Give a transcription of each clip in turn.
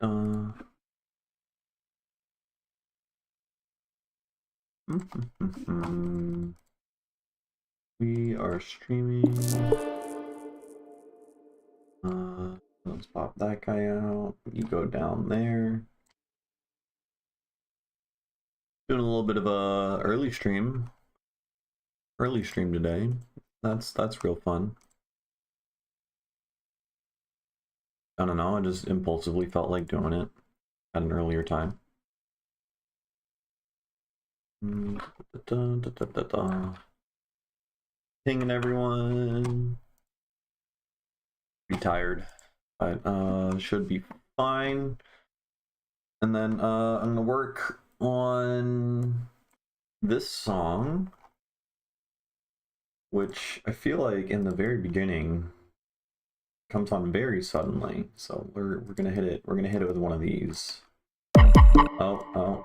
Uh, we are streaming. Let's pop that guy out. You go down there. Doing a little bit of a early stream today. That's real fun. I don't know, I just impulsively felt like doing it at an earlier time. Pinging everyone. Be tired, but should be fine. And then I'm gonna work on this song, which I feel like in the very beginning comes on very suddenly. So we're gonna hit it. We're gonna hit it with one of these. Oh.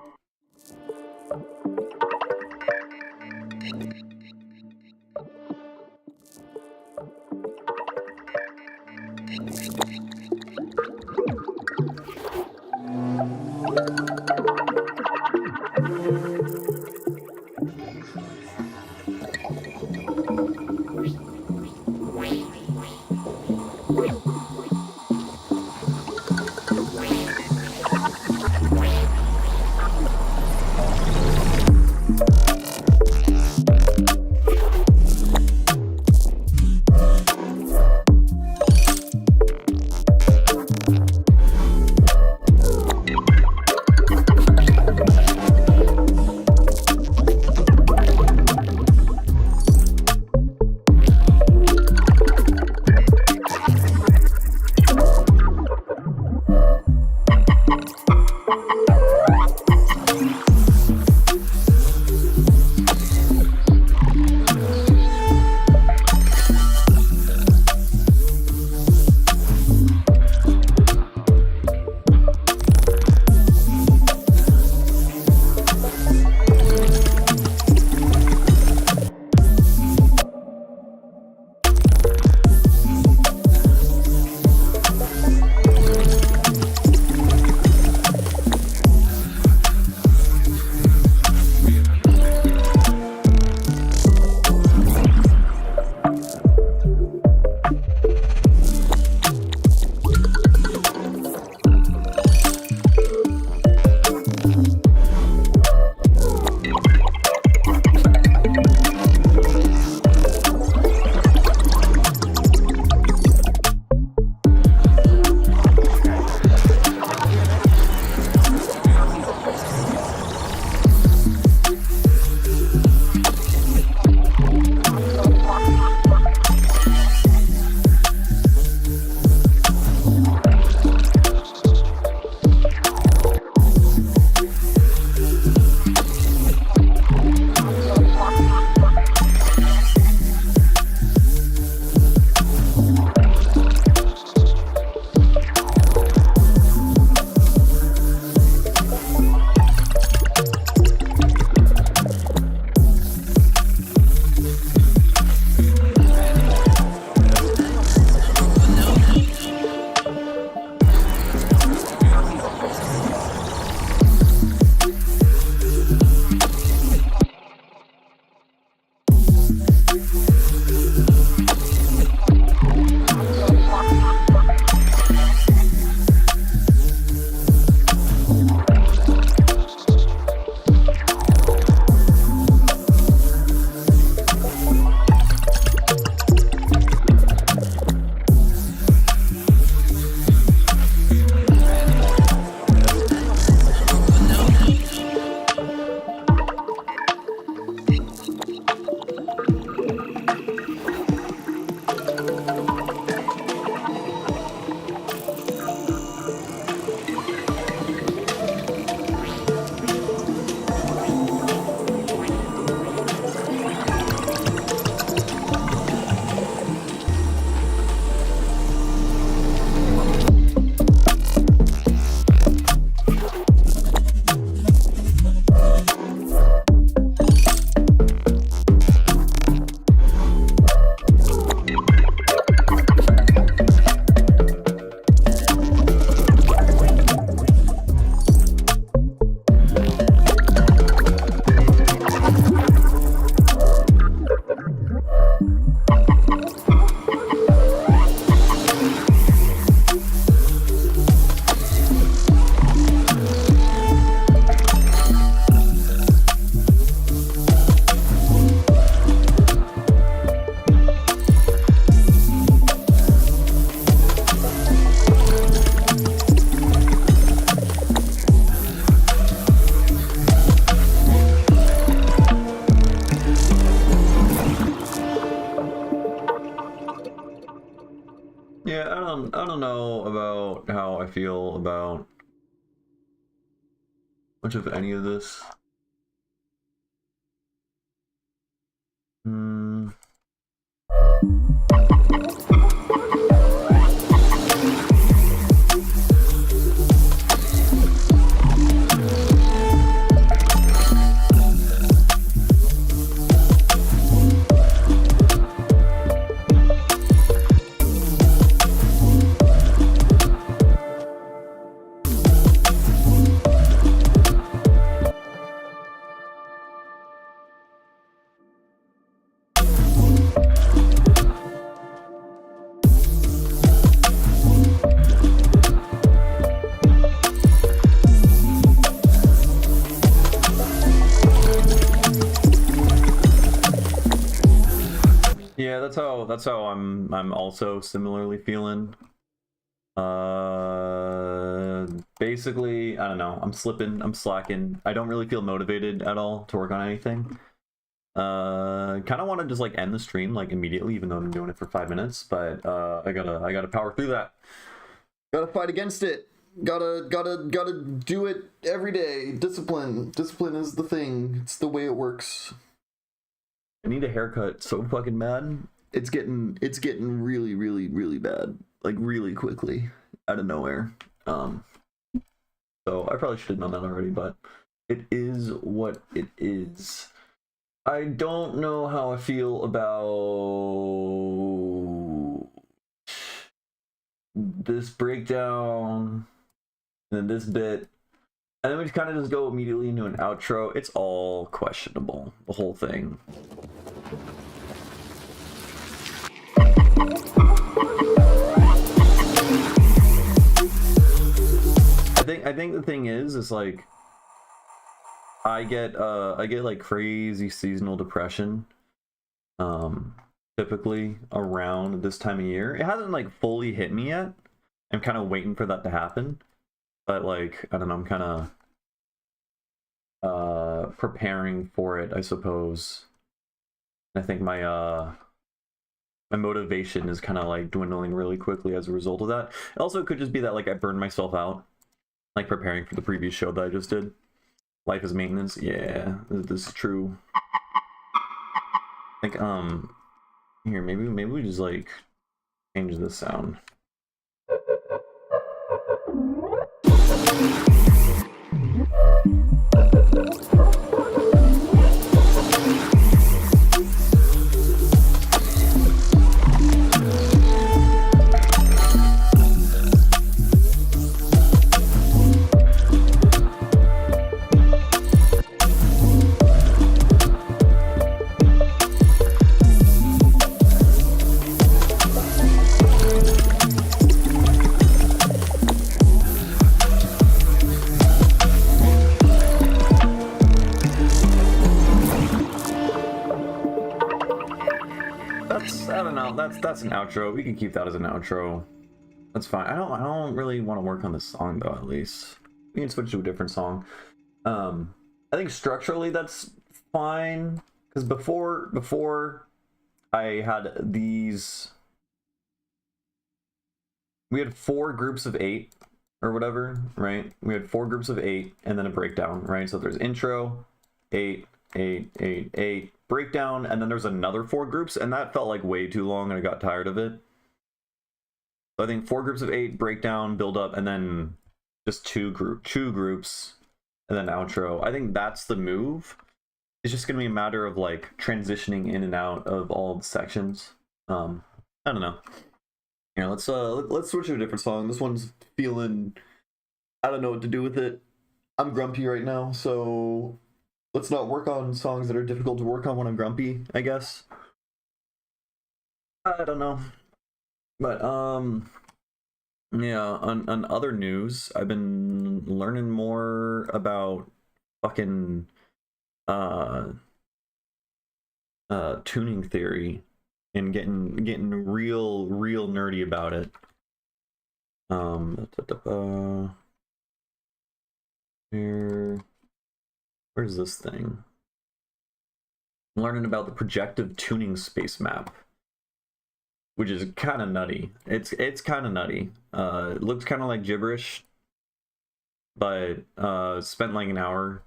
don't know about how I feel about much of any of this. Hmm. Yeah, that's how I'm also similarly feeling. Basically, I don't know. I'm slipping, I'm slacking. I don't really feel motivated at all to work on anything. Kind of want to just like end the stream like immediately, even though I'm doing it for 5 minutes. But I gotta power through that. Gotta fight against it. Gotta do it every day. Discipline is the thing. It's the way it works. I need a haircut so fucking bad. It's getting really bad. Like really quickly out of nowhere. So I probably should have done that already, but it is what it is. I don't know how I feel about this breakdown and then this bit. And then we kind of just go immediately into an outro. It's all questionable, the whole thing. I think the thing is like I get like crazy seasonal depression typically around this time of year. It hasn't like fully hit me yet. I'm kind of waiting for that to happen. But like, I don't know, I'm kind of preparing for it, I suppose. I think my motivation is kind of like dwindling really quickly as a result of that. It also could just be that like I burned myself out, like preparing for the previous show that I just did. Life is maintenance. Yeah, this is true. Like here maybe we just like change this sound. That's an outro. We can keep that as an outro. That's fine. I don't really want to work on this song though, at least. We can switch to a different song. I think structurally that's fine. Because before I had these, we had 4 groups of 8 or whatever, right? We had 4 groups of 8 and then a breakdown, right? So there's intro, 8, 8, 8, 8, breakdown, and then there's another 4 groups, and that felt like way too long and I got tired of it. So I think 4 groups of 8, breakdown, build up, and then just two groups, and then outro. I think that's the move. It's just gonna be a matter of like transitioning in and out of all the sections. I don't know. Yeah, let's switch to a different song. This one's feeling, I don't know what to do with it. I'm grumpy right now, so let's not work on songs that are difficult to work on when I'm grumpy, I guess. I don't know. But yeah, on other news, I've been learning more about fucking tuning theory and getting real nerdy about it. Where's this thing? I'm learning about the projective tuning space map. which is kind of nutty. It's kind of nutty. It looks kind of like gibberish, but spent like an hour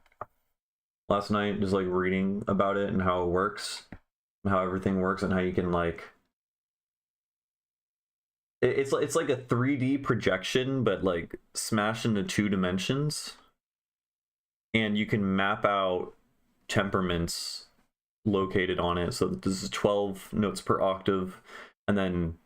last night just like reading about it and how it works, and how everything works, and how you can like it's like a 3D projection, but like smashed into 2 dimensions, and you can map out temperaments located on it. So this is 12 notes per octave, and then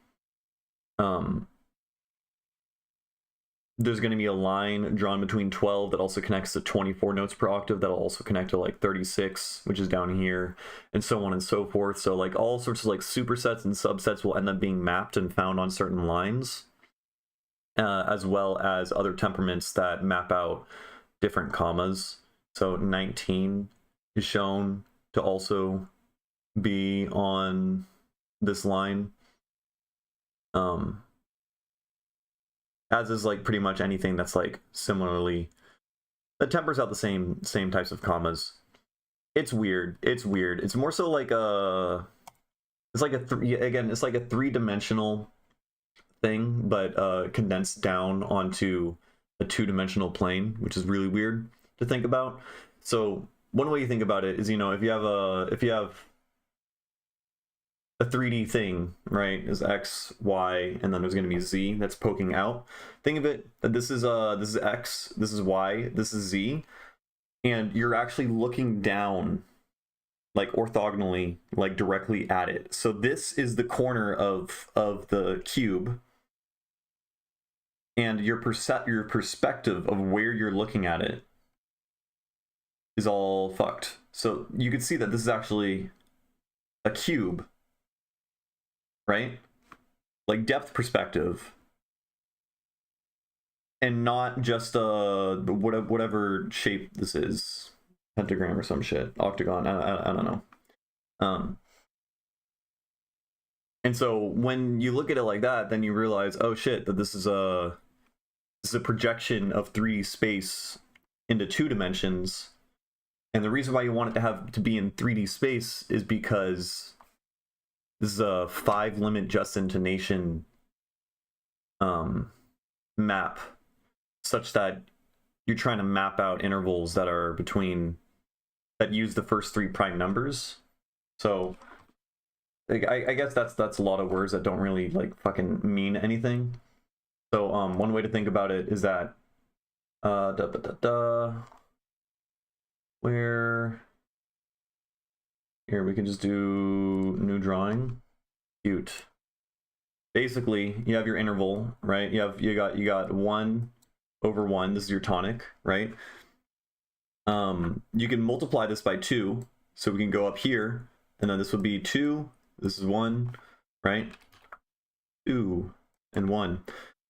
there's going to be a line drawn between 12 that also connects to 24 notes per octave that'll also connect to like 36, which is down here, and so on and so forth. So like all sorts of like supersets and subsets will end up being mapped and found on certain lines, as well as other temperaments that map out different commas. So 19 is shown to also be on this line, as is like pretty much anything that's like similarly that tempers out the same types of commas. It's weird. It's more so like it's like a 3-dimensional thing, but condensed down onto a 2-dimensional plane, which is really weird to think about. So one way you think about it is, you know, if you have a 3D thing, right, is X, Y, and then there's going to be Z that's poking out. Think of it that this is X, this is Y, this is Z, and you're actually looking down like orthogonally, like directly at it. So this is the corner of the cube, and your perspective of where you're looking at it is all fucked. So you can see that this is actually a cube, right? Like depth perspective, and not just whatever shape this is, pentagram or some shit, octagon. I don't know. And so when you look at it like that, then you realize, oh shit, that this is a projection of 3D space into 2 dimensions. And the reason why you want it to be in 3D space is because this is a 5 limit just intonation map, such that you're trying to map out intervals that are between, that use the first 3 prime numbers. So I guess that's a lot of words that don't really like fucking mean anything. So one way to think about it is that where here we can just do new drawing. Cute. Basically, you have your interval, right? You got 1 over 1. This is your tonic, right? You can multiply this by 2, so we can go up here, and then this would be 2. This is 1, right? 2 and 1.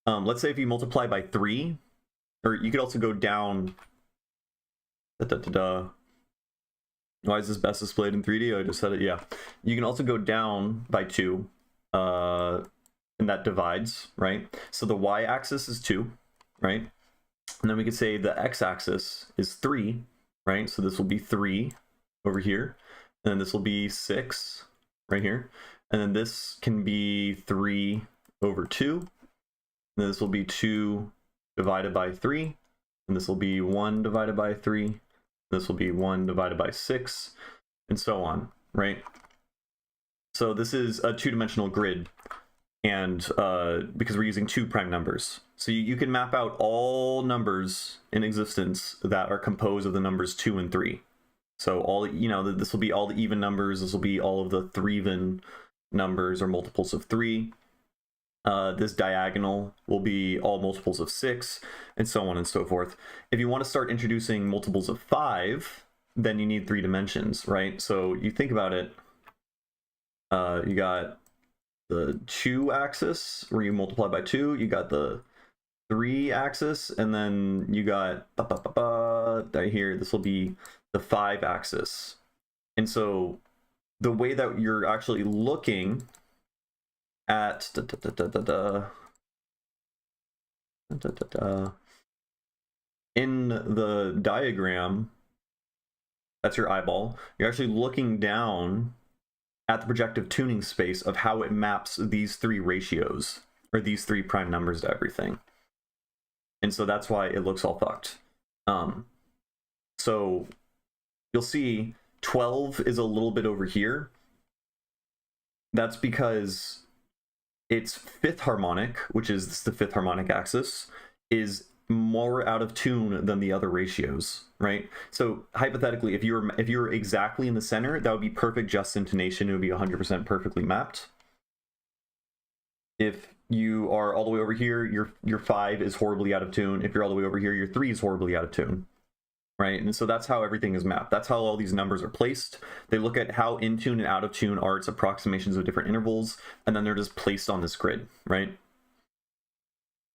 Let's say if you multiply by 3, or you could also go down. Why is this best displayed in 3D? I just said it. Yeah, you can also go down by 2, and that divides, right? So the y-axis is 2, right? And then we could say the x-axis is 3, right? So this will be 3 over here, and then this will be 6 right here, and then this can be 3 over 2, and then this will be 2 divided by 3, and this will be 1 divided by 3, this will be 1 divided by 6, and so on, right? So this is a 2-dimensional grid, and because we're using 2 prime numbers. So you can map out all numbers in existence that are composed of the numbers 2 and 3. So all, you know, this will be all the even numbers, this will be all of the 3-even numbers or multiples of 3. This diagonal will be all multiples of 6, and so on and so forth. If you want to start introducing multiples of 5, then you need 3 dimensions, right? So you think about it, you got the 2 axis where you multiply by 2, you got the 3 axis, and then you got right here, this will be the 5 axis. And so the way that you're actually looking at in the diagram, that's your eyeball, you're actually looking down at the projective tuning space of how it maps these three ratios, or these three prime numbers to everything. And so that's why it looks all fucked. So you'll see 12 is a little bit over here. That's because its fifth harmonic, which is the fifth harmonic axis, is more out of tune than the other ratios, right? So hypothetically, if you were exactly in the center, that would be perfect just intonation. It would be 100% perfectly mapped. If you are all the way over here, your 5 is horribly out of tune. If you're all the way over here, your 3 is horribly out of tune, right? And so that's how everything is mapped. That's how all these numbers are placed. They look at how in tune and out of tune are its approximations of different intervals, and then they're just placed on this grid, right?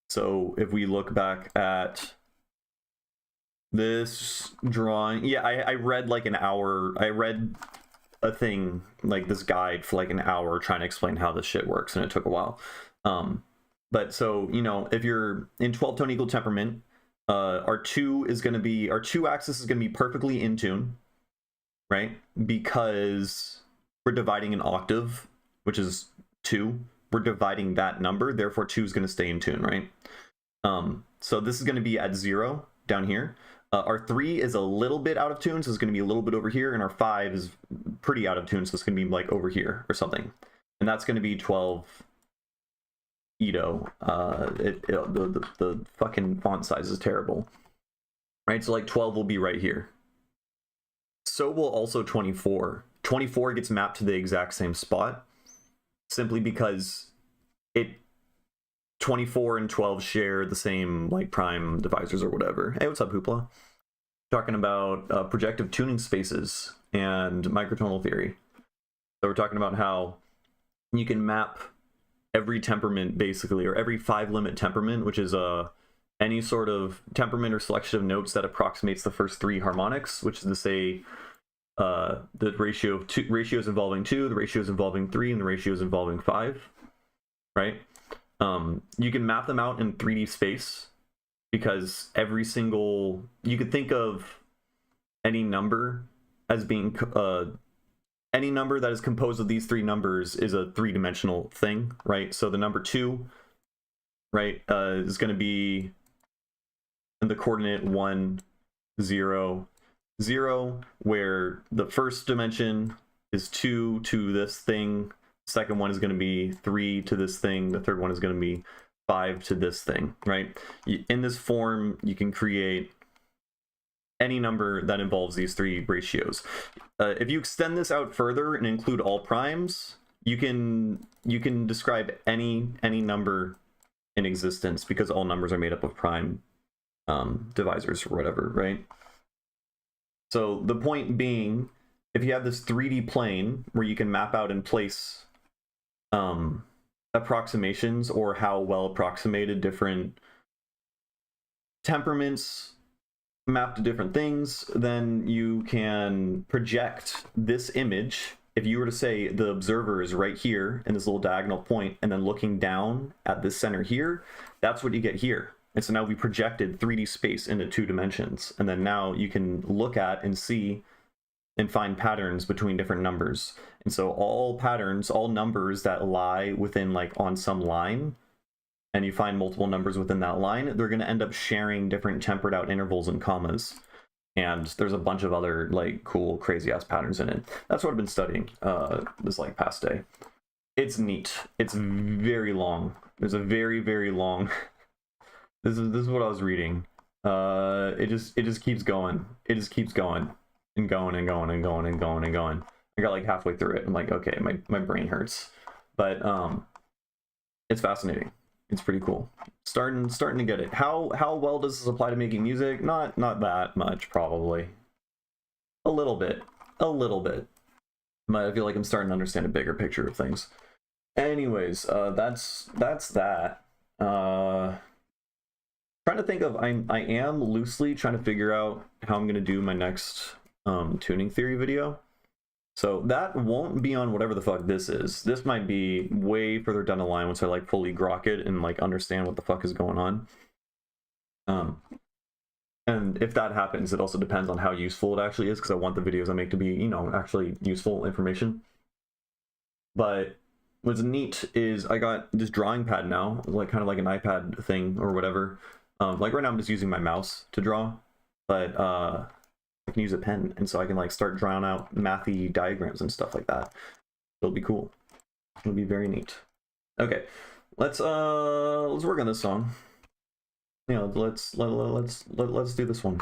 So if we look back at this drawing, yeah, I read like an hour, I read a thing, like this guide for like an hour trying to explain how this shit works, and it took a while. But so, you know, if you're in 12-tone equal temperament, our 2 axis is going to be perfectly in tune, right? Because we're dividing an octave, which is 2. We're dividing that number, therefore 2 is going to stay in tune, right? So this is going to be at 0 down here. Our 3 is a little bit out of tune, so it's going to be a little bit over here, and our 5 is pretty out of tune, so it's going to be like over here or something. And that's going to be 12 Edo. The fucking font size is terrible, right? So like 12 will be right here. So will also 24. 24 gets mapped to the exact same spot, simply because 24 and 12 share the same like prime divisors or whatever. Hey, what's up, Hoopla? Talking about projective tuning spaces and microtonal theory. So we're talking about how you can map every temperament basically, or every 5-limit temperament, which is any sort of temperament or selection of notes that approximates the first 3 harmonics, which is to say the ratio of ratios involving 2, the ratios involving 3, and the ratios involving 5, right? You can map them out in 3D space, because every single, you could think of any number as being any number that is composed of these 3 numbers is a 3-dimensional thing, right? So the number 2, right, is going to be in the coordinate 1, 0, 0, where the first dimension is 2 to this thing, second one is going to be 3 to this thing, the third one is going to be 5 to this thing, right? In this form, you can create any number that involves these 3 ratios. If you extend this out further and include all primes, you can describe any number in existence, because all numbers are made up of prime divisors or whatever, right? So the point being, if you have this 3D plane where you can map out and place approximations, or how well approximated different temperaments map to different things, then you can project this image. If you were to say the observer is right here in this little diagonal point, and then looking down at this center here, that's what you get here. And so now we projected 3D space into 2 dimensions, and then now you can look at and see and find patterns between different numbers. And so all patterns, all numbers that lie within like on some line, and you find multiple numbers within that line, they're going to end up sharing different tempered out intervals and commas. And there's a bunch of other like cool, crazy ass patterns in it. That's what I've been studying this like past day. It's neat. It's very long. There's a very, very long. This is what I was reading. It just keeps going. It just keeps going. And going and going and going and going and going. I got like halfway through it. I'm like, okay, my brain hurts. But it's fascinating. It's pretty cool. Starting to get it. How well does this apply to making music? Not that much, probably. A little bit. But I feel like I'm starting to understand a bigger picture of things. Anyways, that's that. Trying to think of, I am loosely trying to figure out how I'm gonna do my next tuning theory video. So that won't be on whatever the fuck this is. This might be way further down the line once I like fully grok it and like understand what the fuck is going on. And if that happens, it also depends on how useful it actually is, because I want the videos I make to be, you know, actually useful information. But what's neat is I got this drawing pad now, like kind of like an iPad thing or whatever. Like right now I'm just using my mouse to draw, but I can use a pen, and so I can like start drawing out mathy diagrams and stuff like that. It'll be cool. It'll be very neat. Okay, let's work on this song. Yeah, let's do this one.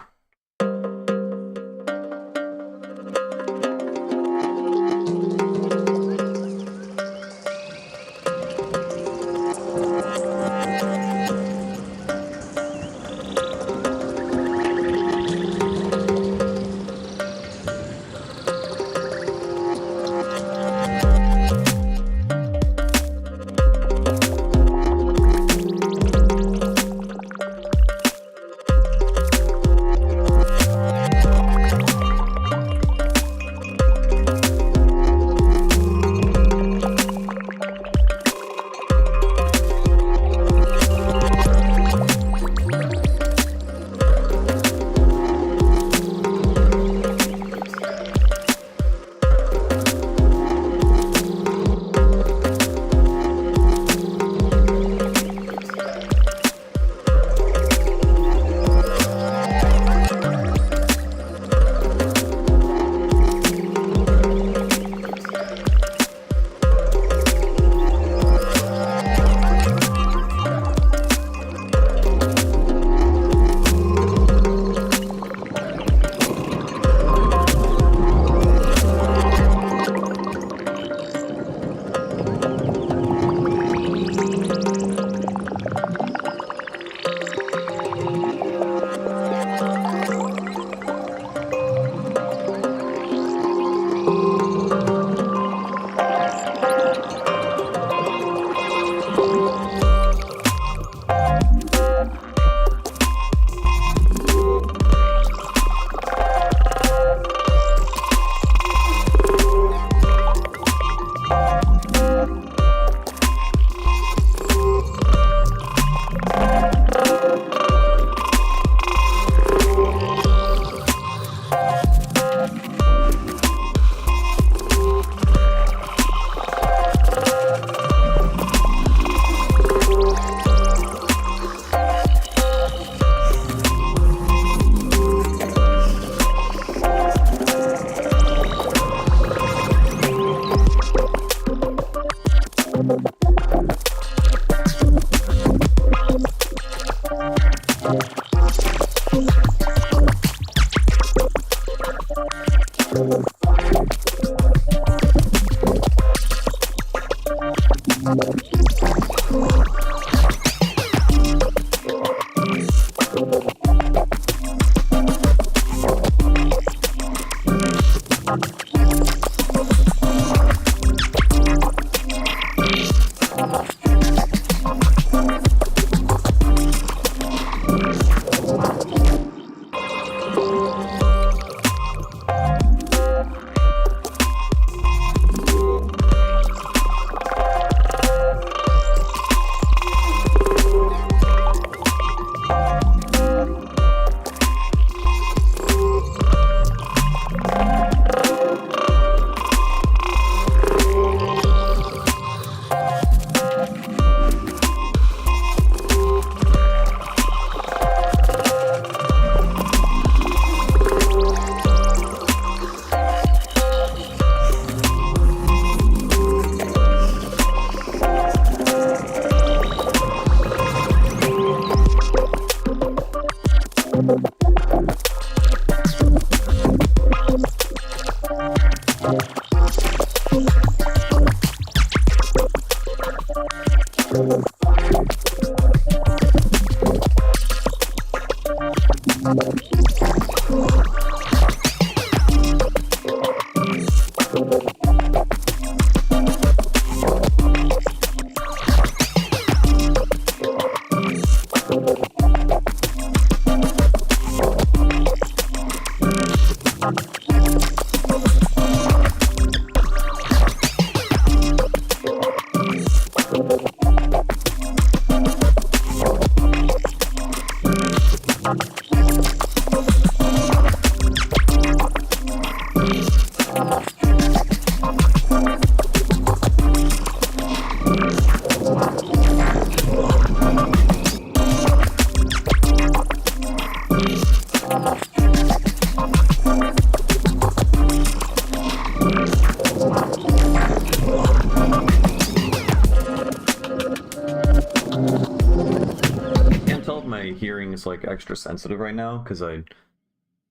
hearing is like extra sensitive right now because I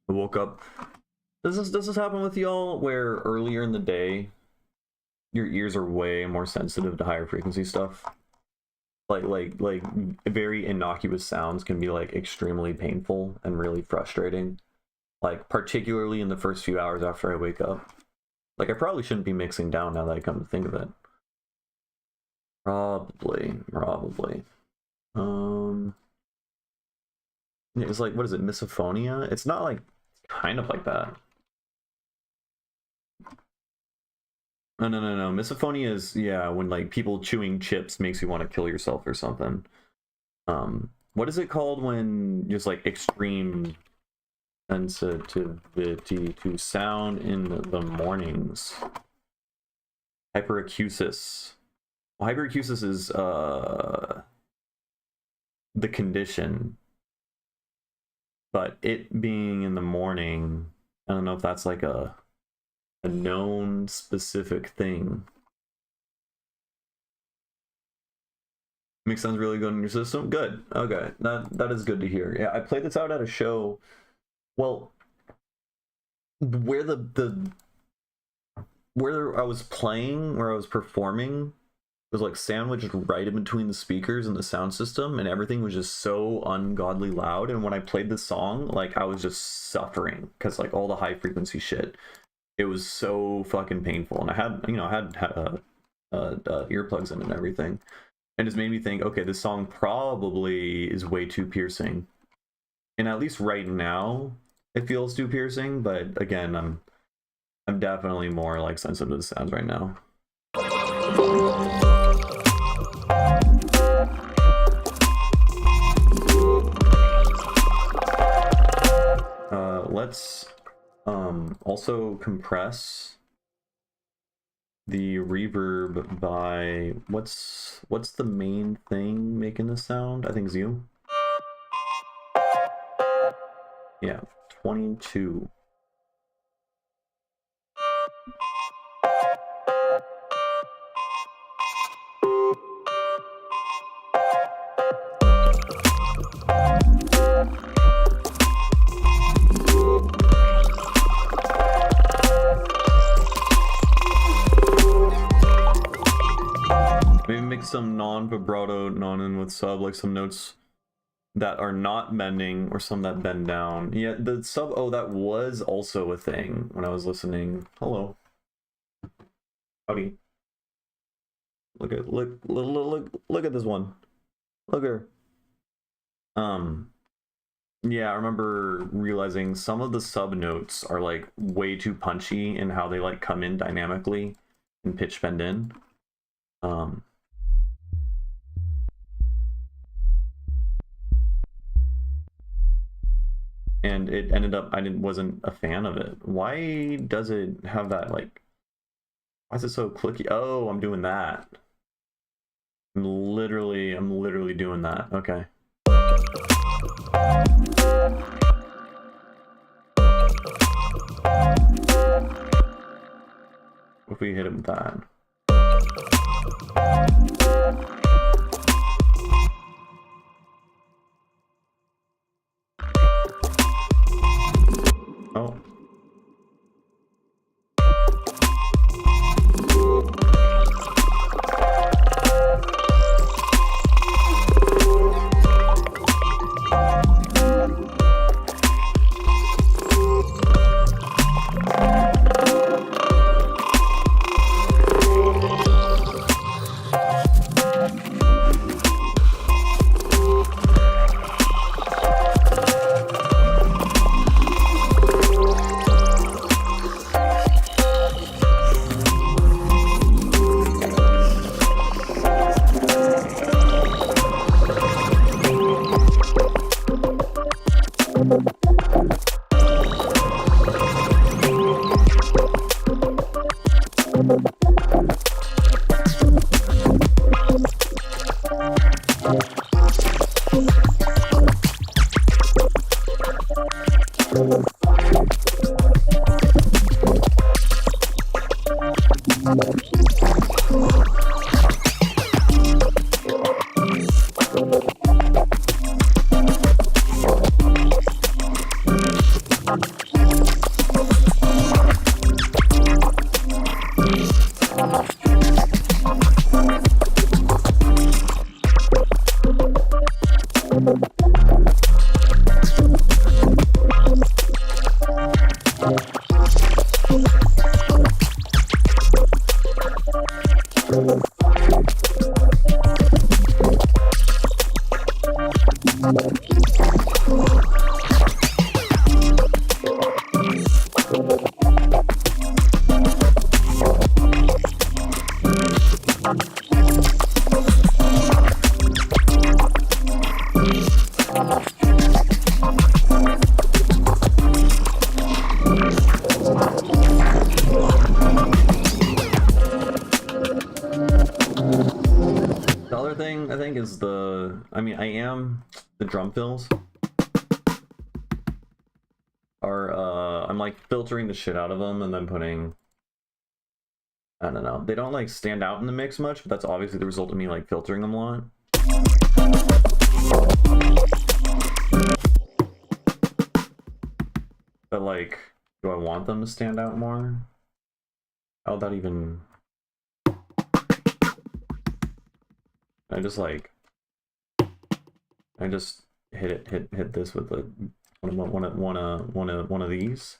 woke up. Does this happen with y'all where earlier in the day your ears are way more sensitive to higher frequency stuff? Like very innocuous sounds can be like extremely painful and really frustrating. Like particularly in the first few hours after I wake up. Like I probably shouldn't be mixing down now that I come to think of it. Probably. It's like, what is it, misophonia? It's not like, kind of like that. No. Misophonia is, yeah, when like people chewing chips makes you want to kill yourself or something. What is it called when just like extreme sensitivity to sound in the mornings? Hyperacusis. Well, hyperacusis is the condition, but it being in the morning, I don't know if that's like a known specific thing. Makes sounds really good in your system. Good. Okay, that is good to hear. Yeah, I played this out at a show. Well, where where I was playing, where I was performing, was like sandwiched right in between the speakers and the sound system, and everything was just so ungodly loud. And when I played the song, like I was just suffering because like all the high frequency shit, it was so fucking painful. And I had earplugs in and everything, and it just made me think, okay, this song probably is way too piercing. And at least right now, it feels too piercing. But again, I'm definitely more like sensitive to the sounds right now. Let's also compress the reverb by what's the main thing making this sound? I think Zoom. Yeah, 22. Maybe mix some non-vibrato, non-in with sub, like some notes that are not bending or some that bend down. Yeah, the sub, oh, that was also a thing when I was listening. Hello. Howdy. Look at this one. Look at her. Yeah, I remember realizing some of the sub notes are like way too punchy in how they like come in dynamically and pitch bend in. And it ended up, wasn't a fan of it. Why does it have that, like, why is it so clicky? Oh, I'm doing that. I'm literally doing that. Okay. What if we hit it with that? Oh. The other thing I think is the drum fills are I'm like filtering the shit out of them and then putting, I don't know, they don't like stand out in the mix much, but that's obviously the result of me like filtering them a lot. But like, do I want them to stand out more? How would that even... I just hit this with the one of these.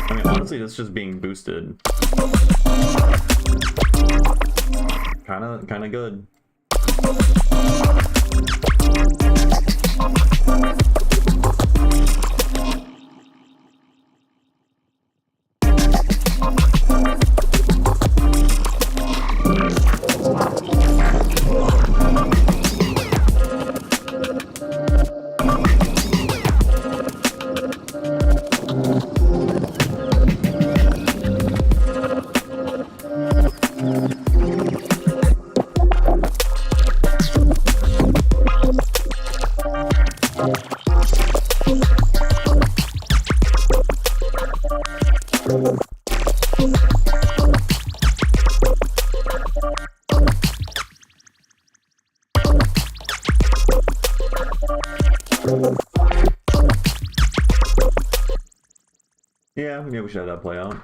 I mean, honestly, that's just being boosted. Kind of good. Yeah, maybe we should have that play out.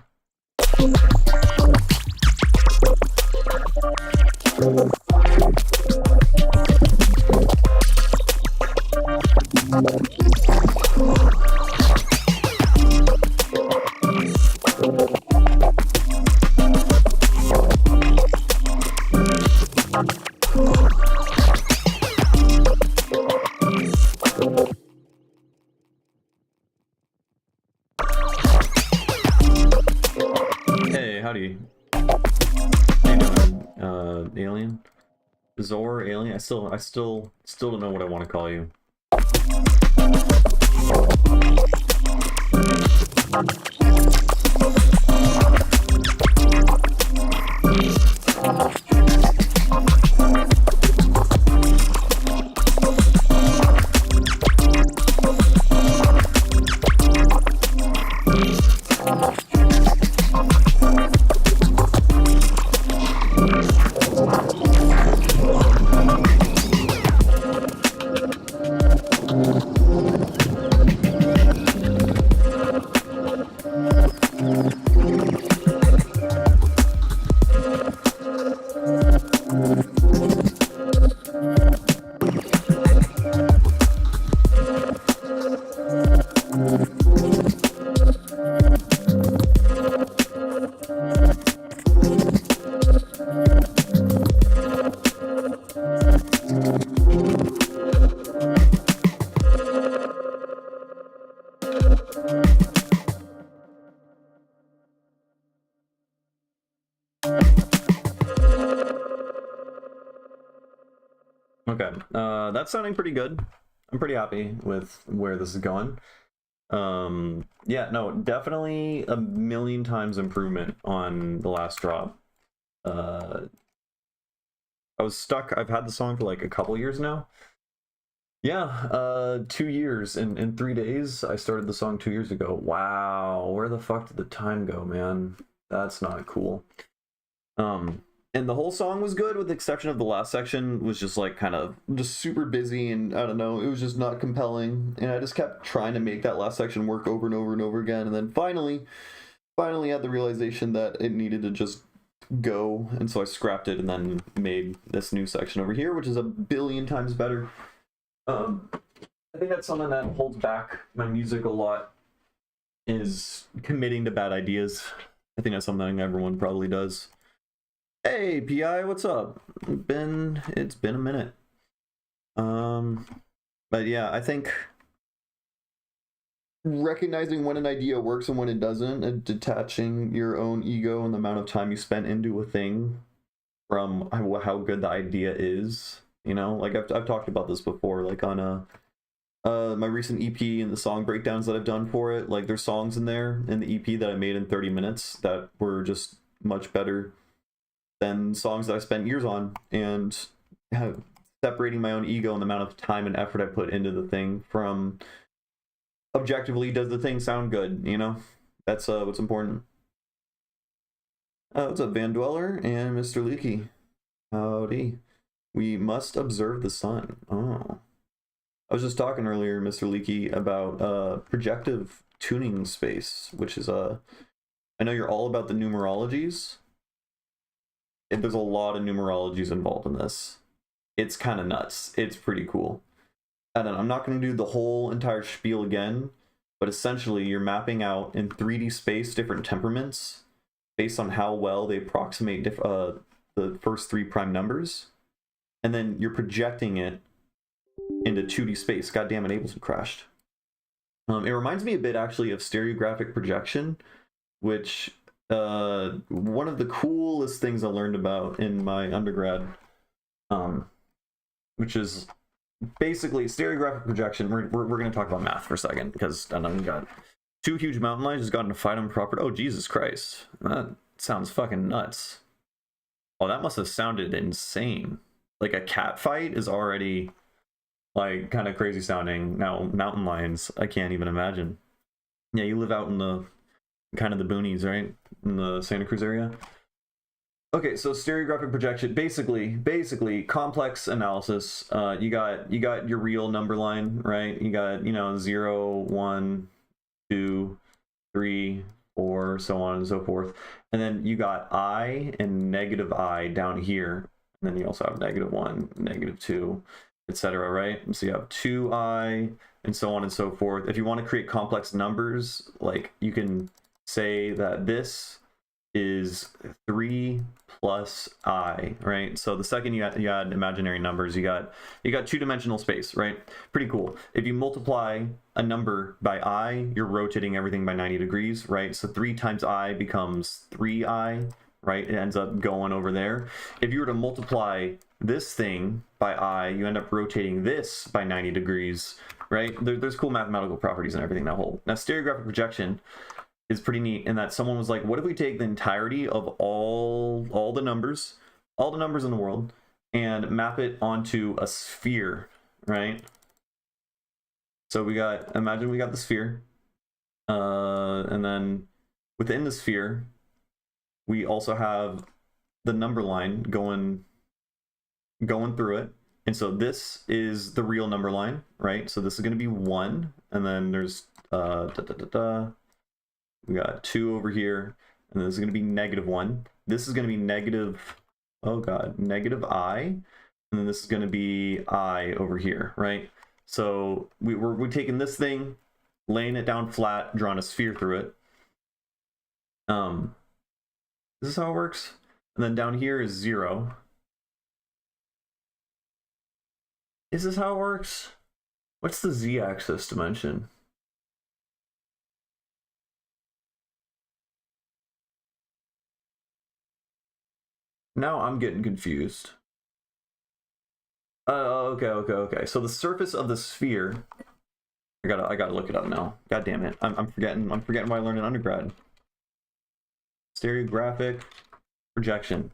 Hey, howdy. How you doing, alien? Zor, alien? I still don't know what I want to call you. Okay, that's sounding pretty good. I'm pretty happy with where this is going. Yeah, no, definitely a million times improvement on the last drop. I was stuck. I've had the song for like a couple years now. Yeah, 2 years in 3 days. I started the song 2 years ago. Wow, where the fuck did the time go, man? That's not cool. And the whole song was good, with the exception of the last section, was just like kind of just super busy, and I don't know, it was just not compelling. And I just kept trying to make that last section work over and over and over again, and then finally had the realization that it needed to just go, and so I scrapped it and then made this new section over here, which is a billion times better. I think that's something that holds back my music a lot, is committing to bad ideas. I think that's something everyone probably does. Hey, PI, what's up? It's been a minute. But yeah, I think recognizing when an idea works and when it doesn't, and detaching your own ego and the amount of time you spent into a thing from how good the idea is. You know, like I've talked about this before, like on my recent EP and the song breakdowns that I've done for it. Like there's songs in there in the EP that I made in 30 minutes that were just much better than songs that I spent years on, and separating my own ego and the amount of time and effort I put into the thing from objectively, does the thing sound good? You know, that's what's important. What's up, Van Dweller and Mr. Leaky? Howdy. We must observe the sun. Oh. I was just talking earlier, Mr. Leaky, about projective tuning space, which is I know you're all about the numerologies. There's a lot of numerologies involved in this. It's kind of nuts. It's pretty cool. And I'm not going to do the whole entire spiel again, but essentially you're mapping out in 3D space different temperaments based on how well they approximate the first 3 prime numbers, and then you're projecting it into 2D space. God damn it, Ableton crashed. It reminds me a bit actually of stereographic projection, which one of the coolest things I learned about in my undergrad, which is basically stereographic projection. We're going to talk about math for a second, because I know we got 2 huge mountain lions just got into a fight on property. Oh, Jesus Christ. That sounds fucking nuts. Oh, that must have sounded insane. Like a cat fight is already like kind of crazy sounding. Now mountain lions, I can't even imagine. Yeah, you live out in the kind of the boonies, right? In the Santa Cruz area. Okay, so stereographic projection, basically complex analysis. You got your real number line, right? You got, 0, 1, 2, 3, 4, so on and so forth. And then you got I and negative I down here. And then you also have -1, -2, etc., right? And so you have 2I and so on and so forth. If you want to create complex numbers, like you can say that this is 3 plus I, right? So the second you add imaginary numbers, you got 2-dimensional space, right? Pretty cool. If you multiply a number by I, you're rotating everything by 90 degrees, right? So 3 times I becomes 3I, right? It ends up going over there. If you were to multiply this thing by I, you end up rotating this by 90 degrees, right? There's cool mathematical properties and everything that hold. Now, stereographic projection is pretty neat in that someone was like, what if we take the entirety of all the numbers in the world and map it onto a sphere, right? So imagine we got the sphere, and then within the sphere we also have the number line going through it. And so this is the real number line, right? So this is going to be 1, and then there's we got 2 over here, and this is going to be -1. This is going to be negative I, and then this is going to be I over here, right? So we're taking this thing, laying it down flat, drawing a sphere through it. This is how it works. And then down here is 0. Is this how it works? What's the z-axis dimension? Now I'm getting confused. Okay. So the surface of the sphere. I gotta look it up now. God damn it! I'm forgetting what I learned in undergrad. Stereographic projection.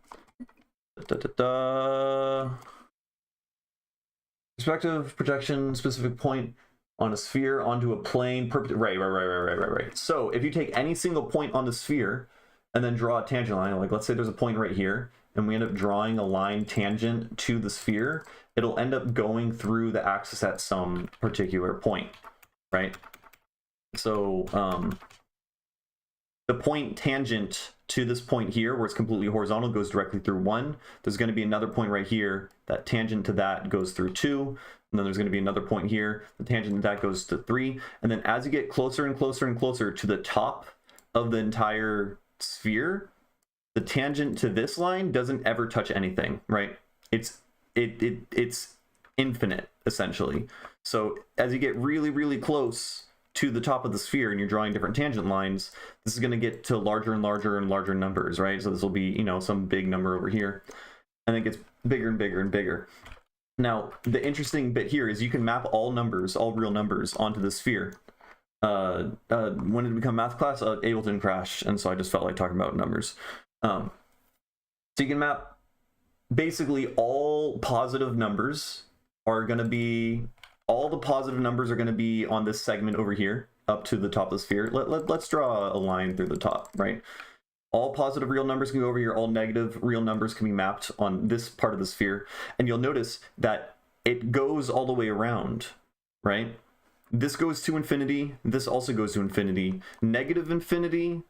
Perspective projection, specific point on a sphere onto a plane. Right. So if you take any single point on the sphere and then draw a tangent line, like let's say there's a point right here, and we end up drawing a line tangent to the sphere, it'll end up going through the axis at some particular point, right? So the point tangent to this point here, where it's completely horizontal, goes directly through 1. There's going to be another point right here that tangent to that goes through 2. And then there's going to be another point here. The tangent to that goes to 3. And then as you get closer and closer and closer to the top of the entire sphere, the tangent to this line doesn't ever touch anything, right? It's infinite, essentially. So as you get really, really close to the top of the sphere and you're drawing different tangent lines, this is going to get to larger and larger and larger numbers, right? So this will be, you know, some big number over here, and it gets bigger and bigger and bigger. Now, the interesting bit here is you can map all numbers, all real numbers, onto the sphere. When did it become math class? Ableton crashed, and so I just felt like talking about numbers. So you can map basically all positive numbers are going to be, all the positive numbers are going to be on this segment over here up to the top of the sphere. Let's draw a line through the top, right? All positive real numbers can go over here. All negative real numbers can be mapped on this part of the sphere. And you'll notice that it goes all the way around, right? This goes to infinity. This also goes to infinity. Negative infinity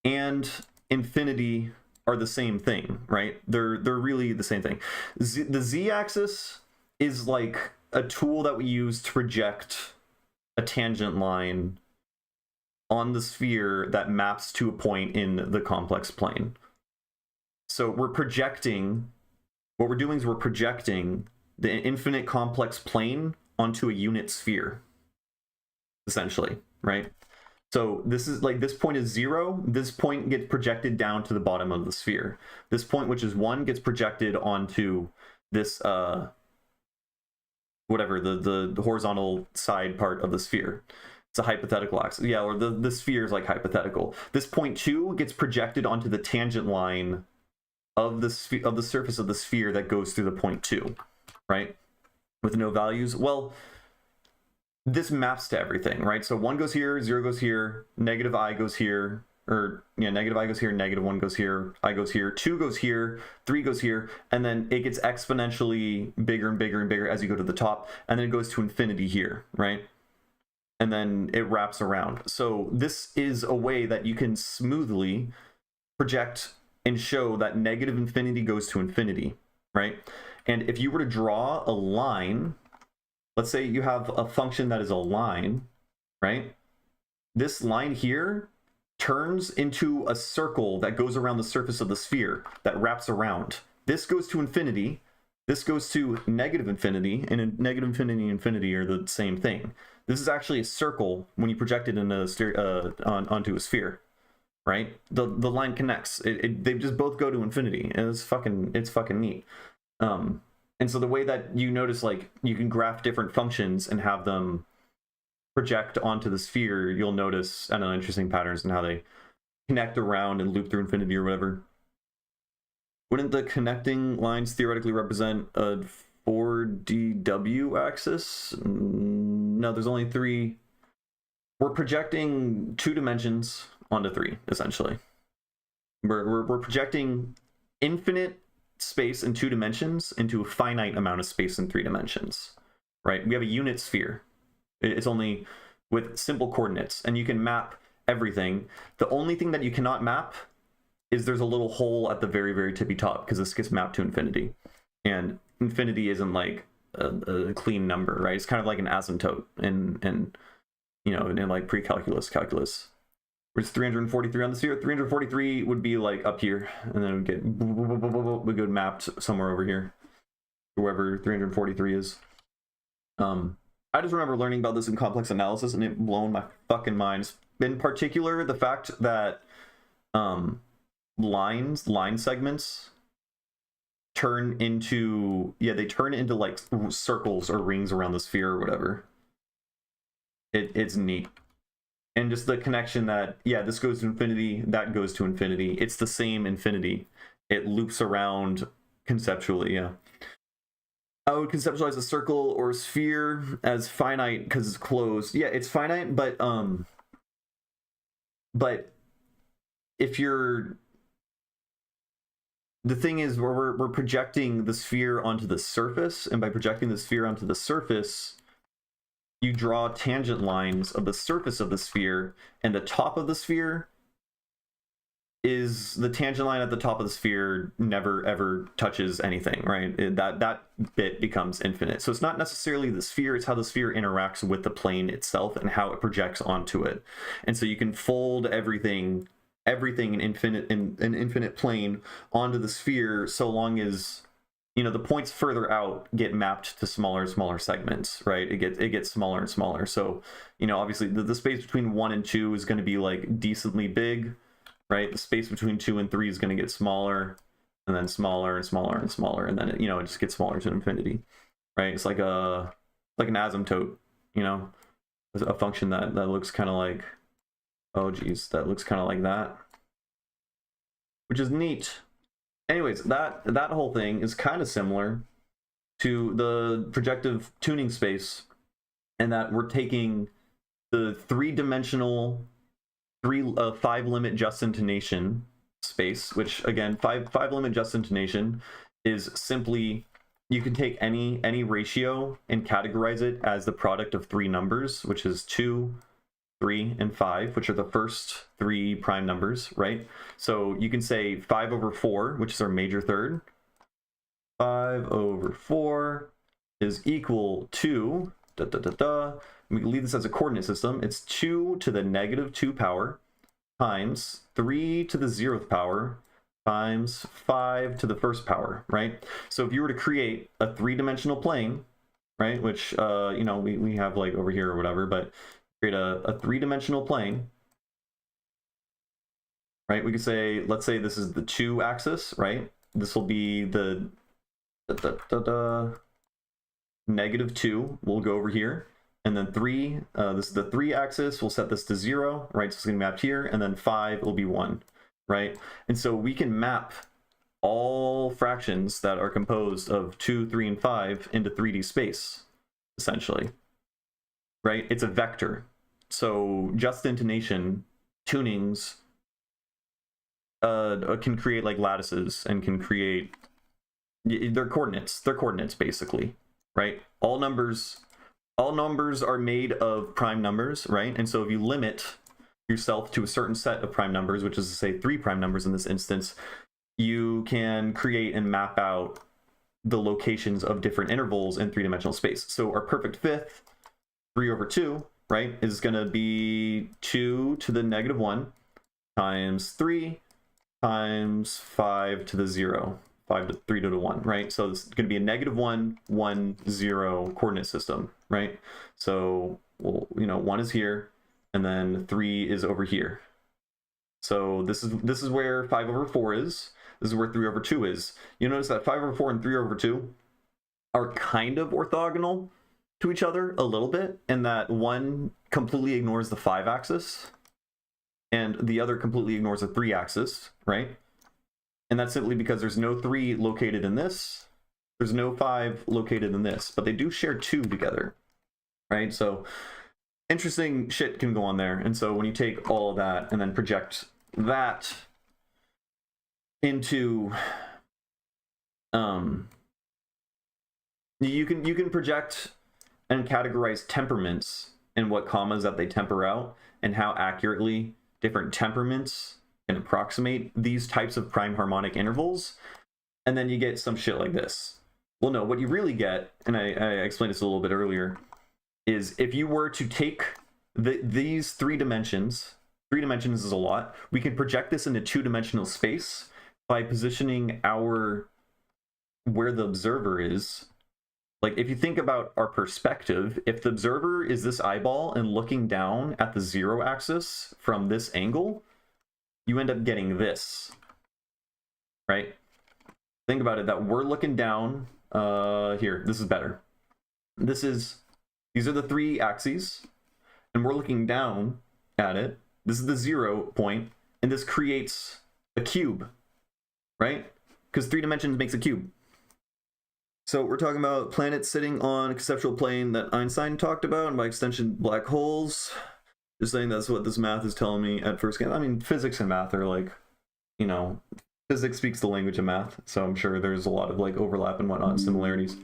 and infinity are the same thing, right? They're really the same thing. The z-axis is like a tool that we use to project a tangent line on the sphere that maps to a point in the complex plane. So we're projecting, what we're doing is we're projecting the infinite complex plane onto a unit sphere, essentially, right? So this is like, this point is 0. This point gets projected down to the bottom of the sphere. This point, which is 1, gets projected onto this, whatever, the horizontal side part of the sphere. It's a hypothetical axis. Yeah, or the sphere is like hypothetical. This point 2 gets projected onto the tangent line of the surface of the sphere that goes through the point 2, right? With no values. Well, this maps to everything, right? So 1 goes here, 0 goes here, negative I goes here, or yeah, negative I goes here, negative 1 goes here, I goes here, 2 goes here, 3 goes here, and then it gets exponentially bigger and bigger and bigger as you go to the top, and then it goes to infinity here, right? And then it wraps around. So this is a way that you can smoothly project and show that negative infinity goes to infinity, right? And if you were to draw a line, let's say you have a function that is a line, right? This line here turns into a circle that goes around the surface of the sphere that wraps around. This goes to infinity. This goes to negative infinity, and negative infinity and infinity are the same thing. This is actually a circle when you project it in onto a sphere, right? The line connects. They just both go to infinity, and it's fucking neat. And so the way that you notice, like, you can graph different functions and have them project onto the sphere, you'll notice, I don't know, interesting patterns in how they connect around and loop through infinity or whatever. Wouldn't the connecting lines theoretically represent a 4DW axis? No, there's only 3. We're projecting 2 dimensions onto 3, essentially. We're projecting infinite space in 2 dimensions into a finite amount of space in 3 dimensions, right? We have a unit sphere. It's only with simple coordinates, and you can map everything. The only thing that you cannot map is there's a little hole at the very, very tippy top, because this gets mapped to infinity. And infinity isn't like a clean number, right? It's kind of like an asymptote in you know, in like pre-calculus, calculus. Where's 343 on the sphere? 343 would be like up here, and then we get mapped somewhere over here, wherever 343 is. I just remember learning about this in complex analysis, and it blown my fucking mind. In particular, the fact that line segments turn into, they turn into like circles or rings around the sphere or whatever. It's neat. And just the connection that, this goes to infinity, that goes to infinity. It's the same infinity. It loops around conceptually, I would conceptualize a circle or a sphere as finite because it's closed. Yeah, it's finite, but if you're, the thing is, we're projecting the sphere onto the surface, and by projecting the sphere onto the surface, you draw tangent lines of the surface of the sphere, and the top of the sphere is the tangent line at the top of the sphere never ever touches anything, right? That bit becomes infinite. So it's not necessarily the sphere, it's how the sphere interacts with the plane itself and how it projects onto it. And so you can fold everything in an infinite plane onto the sphere, so long as, you know, the points further out get mapped to smaller and smaller segments, right? It gets smaller and smaller. So, you know, obviously the space between 1 and 2 is going to be like decently big, right? The space between 2 and 3 is going to get smaller, and then smaller and smaller and smaller, and then it, you know, it just gets smaller to infinity, right? It's like an asymptote, you know, a function that looks kind of like, oh geez, that looks kind of like that, which is neat. Anyways, that whole thing is kind of similar to the projective tuning space, and that we're taking the three-dimensional 5 limit just intonation space, which again, 5 limit just intonation is simply, you can take any ratio and categorize it as the product of 3 numbers, which is 2, 3, and 5, which are the first 3 prime numbers, right? So you can say 5 over 4, which is our major third. 5 over 4 is equal to we can leave this as a coordinate system. It's 2 to the negative 2 power times 3 to the 0th power times 5 to the 1st power, right? So if you were to create a 3-dimensional plane, right, which you know, we have like over here or whatever, but create a 3-dimensional plane, right? We could say, let's say this is the 2 axis, right? This will be the negative 2. We'll go over here. And then 3, this is the 3 axis. We'll set this to 0, right? So it's going to be mapped here. And then 5 will be 1, right? And so we can map all fractions that are composed of 2, 3, and 5 into 3D space, essentially, right? It's a vector. So just intonation tunings can create like lattices and can create, they're coordinates basically, right? All numbers are made of prime numbers, right? And so if you limit yourself to a certain set of prime numbers, which is to say 3 prime numbers in this instance, you can create and map out the locations of different intervals in 3-dimensional space. So our perfect fifth, 3 over 2, right, is going to be 2 to the negative 1 times 3 times 5 to the 0. 5 to 3 to the 1, right? So it's going to be a negative 1, 1, 0 coordinate system, right? So, well, you know, 1 is here, and then 3 is over here. So this is where 5 over 4 is. This is where 3 over 2 is. You notice that 5 over 4 and 3 over 2 are kind of orthogonal to each other a little bit, and that one completely ignores the 5 axis, and the other completely ignores the 3 axis, right? And that's simply because there's no 3 located in this, there's no 5 located in this, but they do share 2 together, right? So interesting shit can go on there. And so when you take all of that and then project that into, you can project and categorize temperaments and what commas that they temper out and how accurately different temperaments can approximate these types of prime harmonic intervals, and then you get some shit like this. Well, no, what you really get, and I explained this a little bit earlier, is if you were to take these 3 dimensions, 3 dimensions is a lot, we can project this into 2-dimensional space by positioning where the observer is. Like, if you think about our perspective, if the observer is this eyeball and looking down at the 0 axis from this angle, you end up getting this, right? Think about it, that we're looking down here. This is better. These are the 3 axes, and we're looking down at it. This is the 0 point, and this creates a cube, right? Because 3 dimensions makes a cube. So we're talking about planets sitting on a conceptual plane that Einstein talked about, and by extension, black holes. Just saying that's what this math is telling me at first. I mean, physics and math are like, you know, physics speaks the language of math, so I'm sure there's a lot of like overlap and whatnot, and similarities.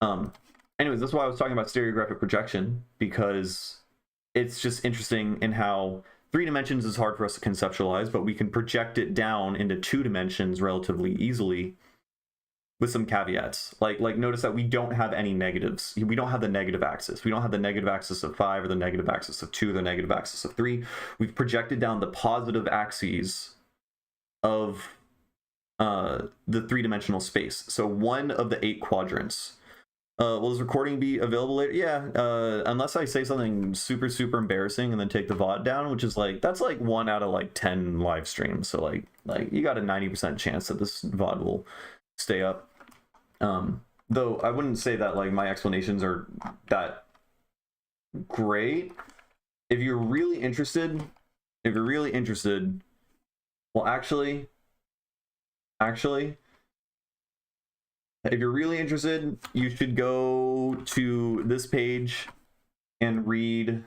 Anyways, that's why I was talking about stereographic projection, because it's just interesting in how 3 dimensions is hard for us to conceptualize, but we can project it down into 2 dimensions relatively easily with some caveats. Like notice that we don't have any negatives. We don't have the negative axis. We don't have the negative axis of 5 or the negative axis of 2 or the negative axis of 3. We've projected down the positive axes of the 3-dimensional space. So one of the 8 quadrants. Will this recording be available later? Yeah, unless I say something super, super embarrassing and then take the VOD down, which is like, that's like 1 out of like 10 live streams. So like you got a 90% chance that this VOD will stay up. Though I wouldn't say that like my explanations are that great. If you're really interested, well, actually, if you're really interested, you should go to this page and read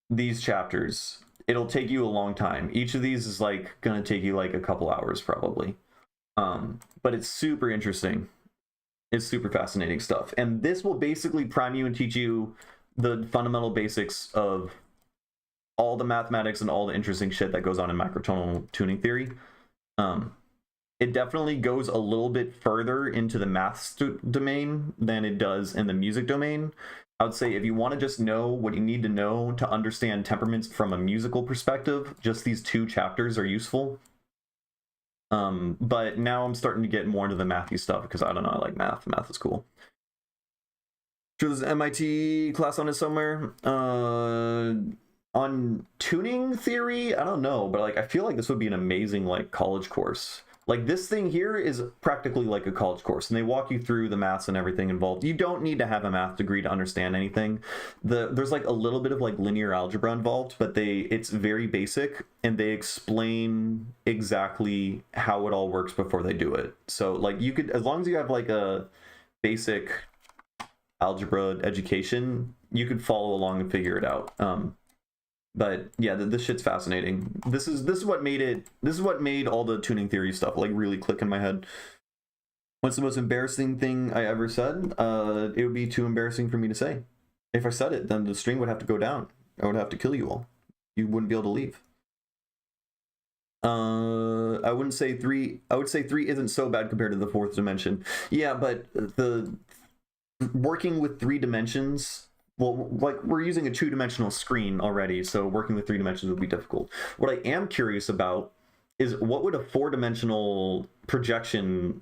these chapters. It'll take you a long time. Each of these is like gonna take you like a couple hours probably. But it's super interesting. It's super fascinating stuff. And this will basically prime you and teach you the fundamental basics of all the mathematics and all the interesting shit that goes on in macrotonal tuning theory. It definitely goes a little bit further into the math domain than it does in the music domain. I would say if you want to just know what you need to know to understand temperaments from a musical perspective, just these 2 chapters are useful. But now I'm starting to get more into the mathy stuff because I don't know, I like math. Math is cool. Sure, there's an MIT class on it somewhere. On tuning theory, I don't know, but like I feel like this would be an amazing like college course. Like this thing here is practically like a college course, and they walk you through the maths and everything involved. You don't need to have a math degree to understand anything. There's like a little bit of like linear algebra involved, but it's very basic, and they explain exactly how it all works before they do it. So like you could, as long as you have like a basic algebra education, you could follow along and figure it out. But yeah, this shit's fascinating. This is what made all the tuning theory stuff like really click in my head. What's the most embarrassing thing I ever said? It would be too embarrassing for me to say. If I said it, then the stream would have to go down. I would have to kill you all. You wouldn't be able to leave. I wouldn't say 3. I would say 3 isn't so bad compared to the 4th dimension. Yeah, but the working with 3 dimensions. Well, like we're using a 2-dimensional screen already, so working with 3 dimensions would be difficult. What I am curious about is what would a 4-dimensional projection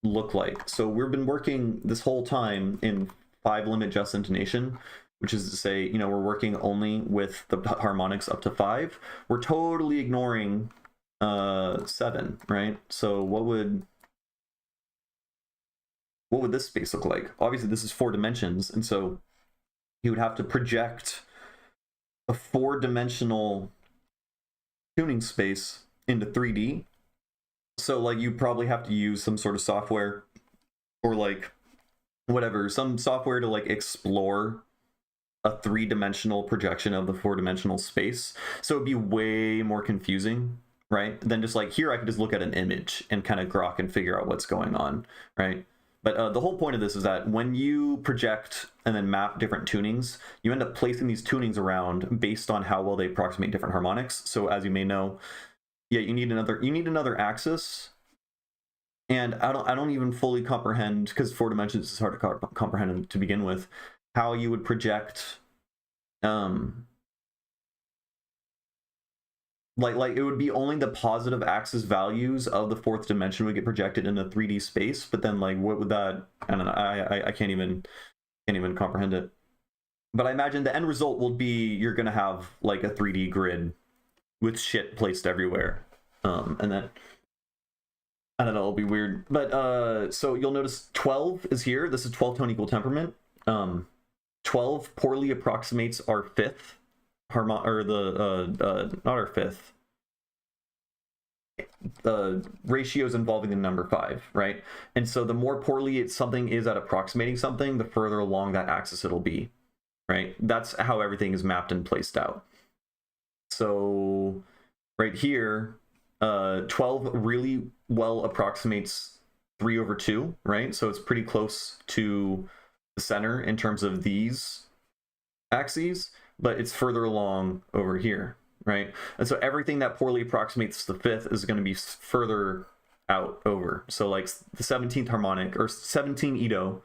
look like? So we've been working this whole time in 5-limit just intonation, which is to say, you know, we're working only with the harmonics up to 5. We're totally ignoring 7, right? So what would this space look like? Obviously, this is 4 dimensions, and so you would have to project a 4-dimensional tuning space into 3D. So like you probably have to use some sort of software or like whatever, some software to like explore a 3-dimensional projection of the 4-dimensional space. So it'd be way more confusing, right? Than just like here I could just look at an image and kind of grok and figure out what's going on, right? But the whole point of this is that when you project and then map different tunings, you end up placing these tunings around based on how well they approximate different harmonics. So as you may know, yeah, you need another axis. And I don't even fully comprehend, because 4 dimensions is hard to comprehend to begin with, how you would project like it would be only the positive axis values of the 4th dimension would get projected in a 3D space, but then like what would that, I don't know, I can't even comprehend it. But I imagine the end result will be you're gonna have like a 3D grid with shit placed everywhere, and then I don't know, it'll be weird. But so you'll notice 12 is here. This is 12 tone equal temperament. 12 poorly approximates our 5th or the not our 5th, the ratios involving the number 5, right? And so the more poorly something is at approximating something, the further along that axis it'll be, right? That's how everything is mapped and placed out. So right here, 12 really well approximates 3/2, right? So it's pretty close to the center in terms of these axes. but it's further along over here, right? And so everything that poorly approximates the fifth is going to be further out over. So like the 17th harmonic or 17 Ito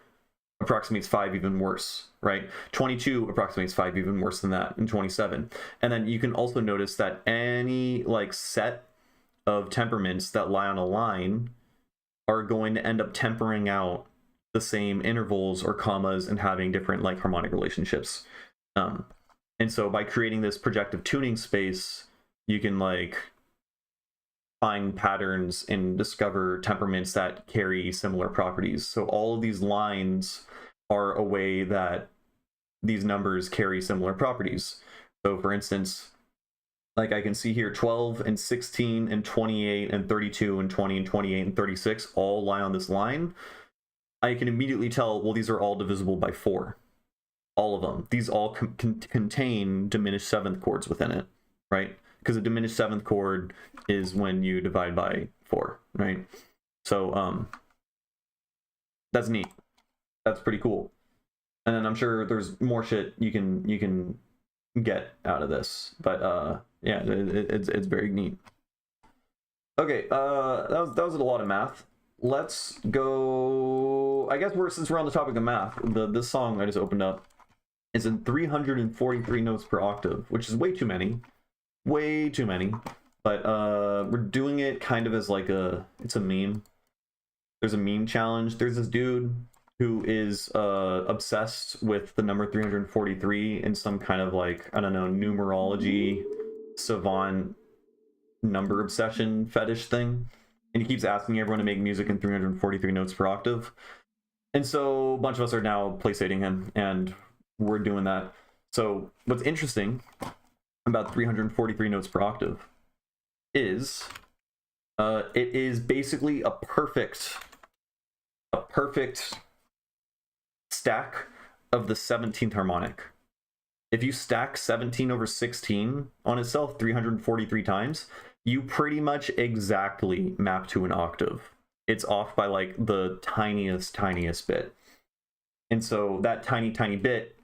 approximates 5 even worse, right? 22 approximates 5 even worse than that, and 27. And then you can also notice that any like set of temperaments that lie on a line are going to end up tempering out the same intervals or commas and having different like harmonic relationships. And so by creating this projective tuning space, you can like find patterns and discover temperaments that carry similar properties. So all of these lines are a way that these numbers carry similar properties. So for instance, like I can see here 12 and 16 and 28 and 32 and 20 and 28 and 36 all lie on this line. I can immediately tell, well, these are all divisible by 4. All of them. These all contain diminished seventh chords within it, right? Because a diminished seventh chord is when you divide by 4, right? So that's neat. That's pretty cool. And then I'm sure there's more shit you can get out of this, but yeah, it's very neat. Okay, that was a lot of math. Let's go. I guess since we're on the topic of math, this song I just opened up is in 343 notes per octave, which is way too many. Way too many. But we're doing it kind of as like it's a meme. There's a meme challenge. There's this dude who is obsessed with the number 343 in some kind of like, I don't know, numerology savant number obsession fetish thing. And he keeps asking everyone to make music in 343 notes per octave. And so a bunch of us are now playstating him, and we're doing that. So what's interesting about 343 notes per octave is it is basically a perfect stack of the 17th harmonic. If you stack 17 over 16 on itself 343 times, you pretty much exactly map to an octave. It's off by like the tiniest bit. And so that tiny bit,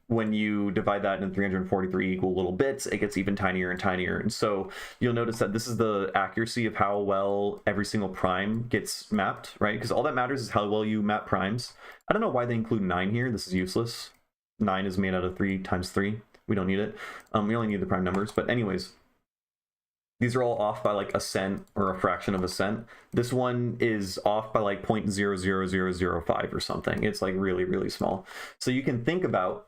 when you divide that into 343 equal little bits, it gets even tinier and tinier. And so you'll notice that this is the accuracy of how well every single prime gets mapped, right? Because all that matters is how well you map primes. I don't know why they include 9 here. This is useless. 9 is made out of 3 times 3. We don't need it. We only need the prime numbers. But anyways, these are all off by like a cent or a fraction of a cent. This one is off by like 0.00005 or something. It's like really, really small. So you can think about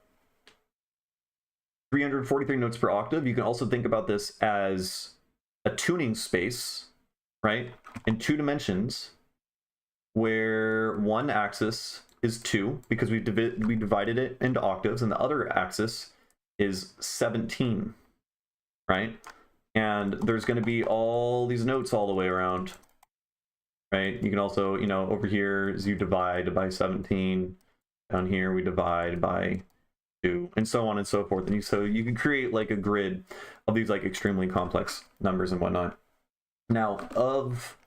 343 notes per octave. You can also think about this as a tuning space, right? In 2 dimensions, where one axis is 2 because we divided it into octaves, and the other axis is 17, right? And there's going to be all these notes all the way around, right? You can also, you know, over here as you divide by 17, down here we divide by 2, and so on and so forth. And so you can create like a grid of these like extremely complex numbers and whatnot. Now, of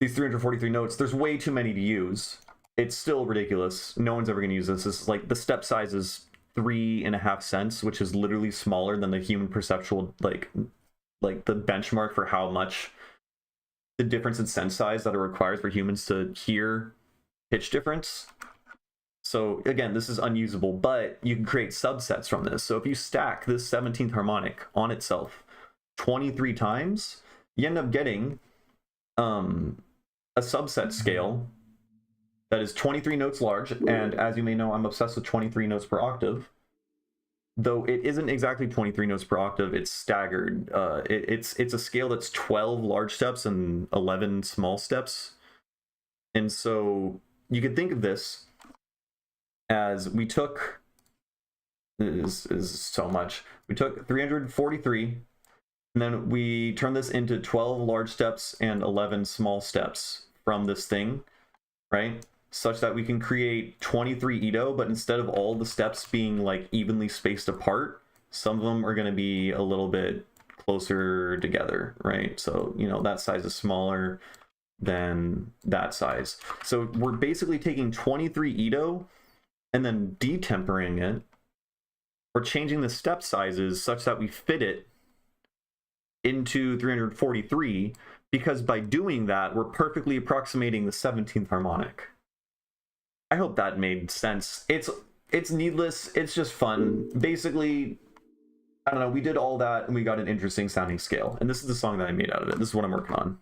these 343 notes, there's way too many to use. It's still ridiculous. No one's ever going to use this. This is like the step size is 3.5 cents, which is literally smaller than the human perceptual, like the benchmark for how much the difference in cent size that it requires for humans to hear pitch difference. So again, this is unusable, but you can create subsets from this. So if you stack this 17th harmonic on itself 23 times, you end up getting a subset scale that is 23 notes large. And as you may know, I'm obsessed with 23 notes per octave. Though it isn't exactly 23 notes per octave, it's staggered. It's a scale that's 12 large steps and 11 small steps. And so you could think of this as we took, this is so much, we took 343, and then we turned this into 12 large steps and 11 small steps from this thing, right? Such that we can create 23 Ito, but instead of all the steps being like evenly spaced apart, some of them are going to be a little bit closer together, right? So, you know, that size is smaller than that size. So we're basically taking 23 Ito and then detempering it we're changing the step sizes such that we fit it into 343, because by doing that, we're perfectly approximating the 17th harmonic. I hope that made sense. It's needless. It's just fun. Basically, I don't know, we did all that and we got an interesting sounding scale. And this is the song that I made out of it. This is what I'm working on.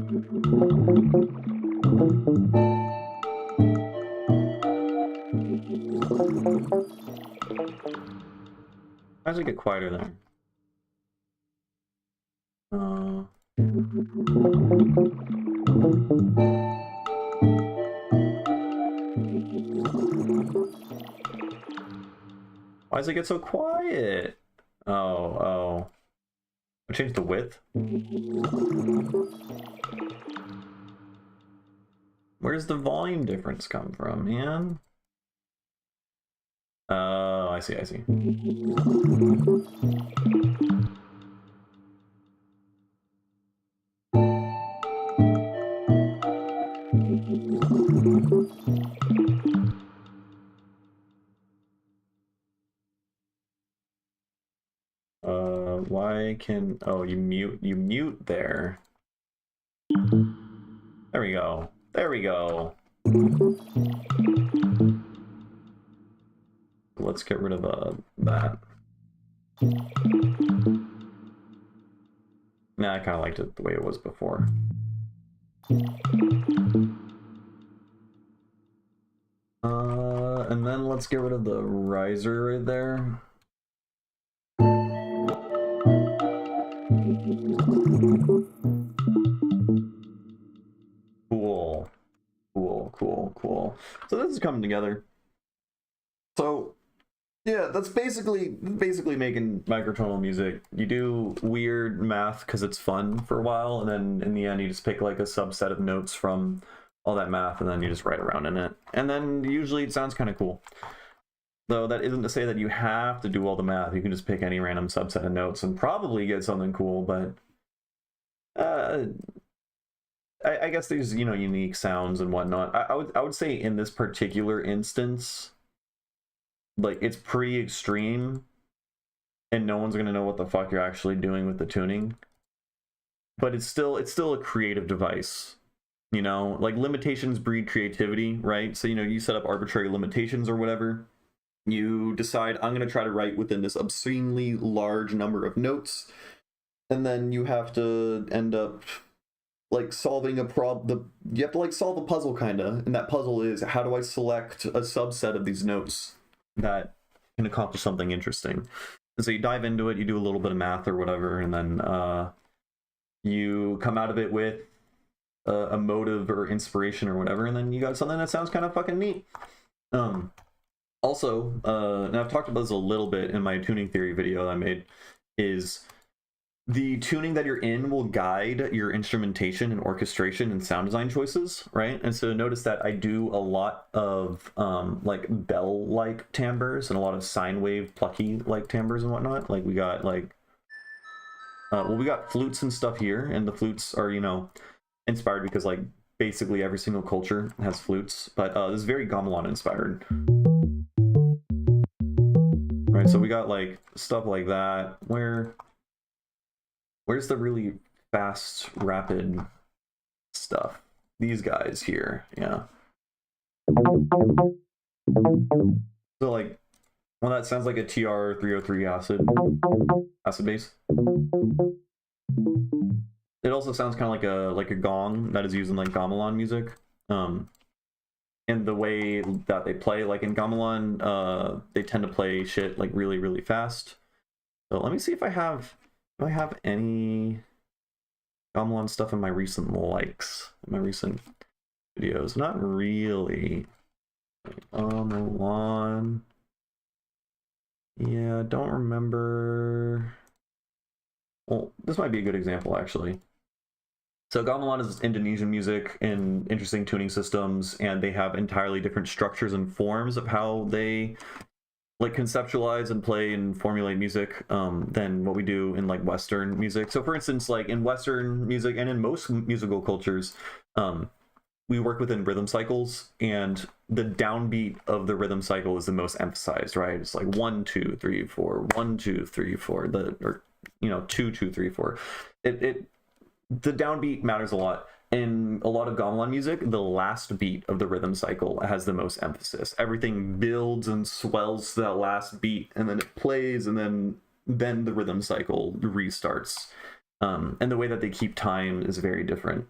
How does it get quieter there? Why does it get so quiet? Oh. I changed the width. Where does the volume difference come from, man? Oh, I see. Why can... Oh, you mute there. There we go. Let's get rid of that. Nah, I kind of liked it the way it was before. And then let's get rid of the riser right there. Cool. So this is coming together. So yeah, that's basically making microtonal music. You do weird math because it's fun for a while, and then in the end you just pick like a subset of notes from all that math, and then you just write around in it. And then usually it sounds kind of cool. Though that isn't to say that you have to do all the math. You can just pick any random subset of notes and probably get something cool, but I guess there's, you know, unique sounds and whatnot. I would say in this particular instance, like, it's pretty extreme and no one's gonna know what the fuck you're actually doing with the tuning. But it's still a creative device. You know, like, limitations breed creativity, right? So, you know, you set up arbitrary limitations or whatever. You decide, I'm gonna try to write within this obscenely large number of notes, and then you have to end up like solving a problem. You have to like solve a puzzle kinda, and that puzzle is, how do I select a subset of these notes that can accomplish something interesting? And so you dive into it, you do a little bit of math or whatever, and then you come out of it with a motive or inspiration or whatever, and then you got something that sounds kind of fucking neat. Also, and I've talked about this a little bit in my tuning theory video that I made, is the tuning that you're in will guide your instrumentation and orchestration and sound design choices, right? And so notice that I do a lot of like bell-like timbres and a lot of sine wave plucky-like timbres and whatnot. Like, we got like, well, we got flutes and stuff here, and the flutes are, you know, inspired because like basically every single culture has flutes, but this is very gamelan inspired. Right, so we got like stuff like that. Where's the really fast, rapid stuff? These guys here, yeah. So like, well, that sounds like a TR-303 acid bass. It also sounds kind of like a gong that is used in like gamelan music. And the way that they play, like in gamelan, they tend to play shit like really, really fast. So let me see if I have any gamelan stuff in my recent likes, in my recent videos. Not really. Gamelan. Yeah, don't remember. Well, this might be a good example, actually. So gamelan is Indonesian music in interesting tuning systems, and they have entirely different structures and forms of how they like conceptualize and play and formulate music than what we do in like Western music. So for instance, like in Western music and in most musical cultures, we work within rhythm cycles, and the downbeat of the rhythm cycle is the most emphasized, right? It's like 1 2 3 4, 1 2 3 4, or you know, 2 2 3 4. The downbeat matters a lot. In a lot of gamelan music, the last beat of the rhythm cycle has the most emphasis. Everything builds and swells to that last beat, and then it plays, and then the rhythm cycle restarts. And the way that they keep time is very different.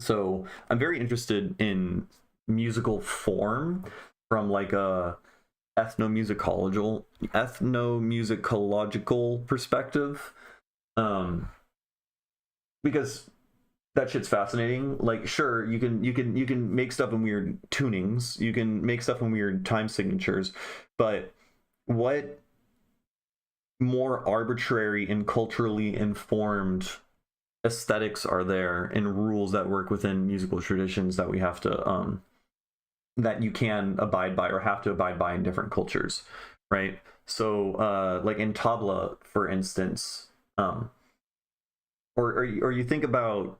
So I'm very interested in musical form from like a ethnomusicological perspective, because that shit's fascinating. Like, sure, you can make stuff in weird tunings, you can make stuff in weird time signatures, but what more arbitrary and culturally informed aesthetics are there and rules that work within musical traditions that we have to that you can abide by or have to abide by in different cultures, right? So like in tabla, for instance, or you think about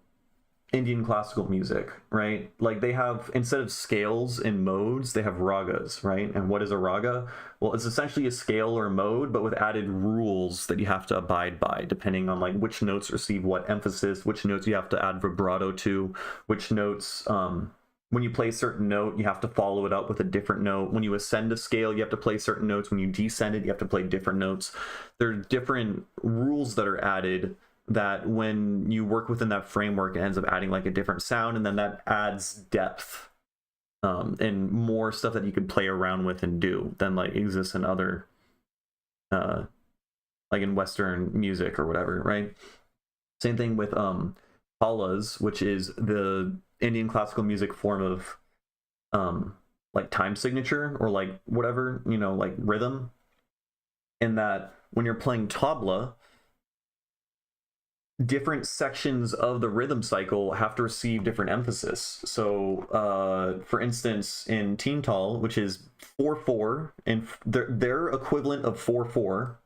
Indian classical music, right? Like they have, instead of scales and modes, they have ragas, right? And what is a raga? Well, it's essentially a scale or mode, but with added rules that you have to abide by, depending on like which notes receive what emphasis, which notes you have to add vibrato to, which notes, when you play a certain note, you have to follow it up with a different note. When you ascend a scale, you have to play certain notes. When you descend it, you have to play different notes. There are different rules that are added that when you work within that framework, it ends up adding like a different sound, and then that adds depth and more stuff that you could play around with and do than like exists in other like in Western music or whatever, right? Same thing with palas, which is the Indian classical music form of like time signature or like whatever, you know, like rhythm. In that when you're playing tabla, different sections of the rhythm cycle have to receive different emphasis. So for instance, in Teental, which is 4/4, and their equivalent of 4/4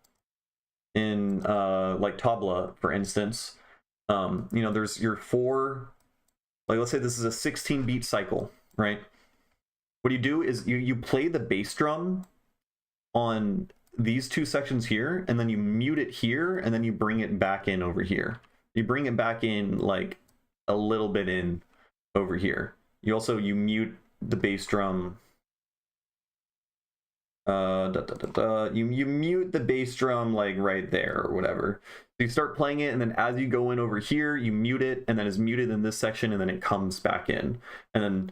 in like tabla, for instance, you know, there's your four, like let's say this is a 16 beat cycle, right? What you do is you play the bass drum on these two sections here, and then you mute it here, and then you bring it back in over here. You bring it back in like a little bit in over here. You mute the bass drum. You mute the bass drum like right there or whatever. So you start playing it, and then as you go in over here, you mute it, and then it's muted in this section, and then it comes back in, and then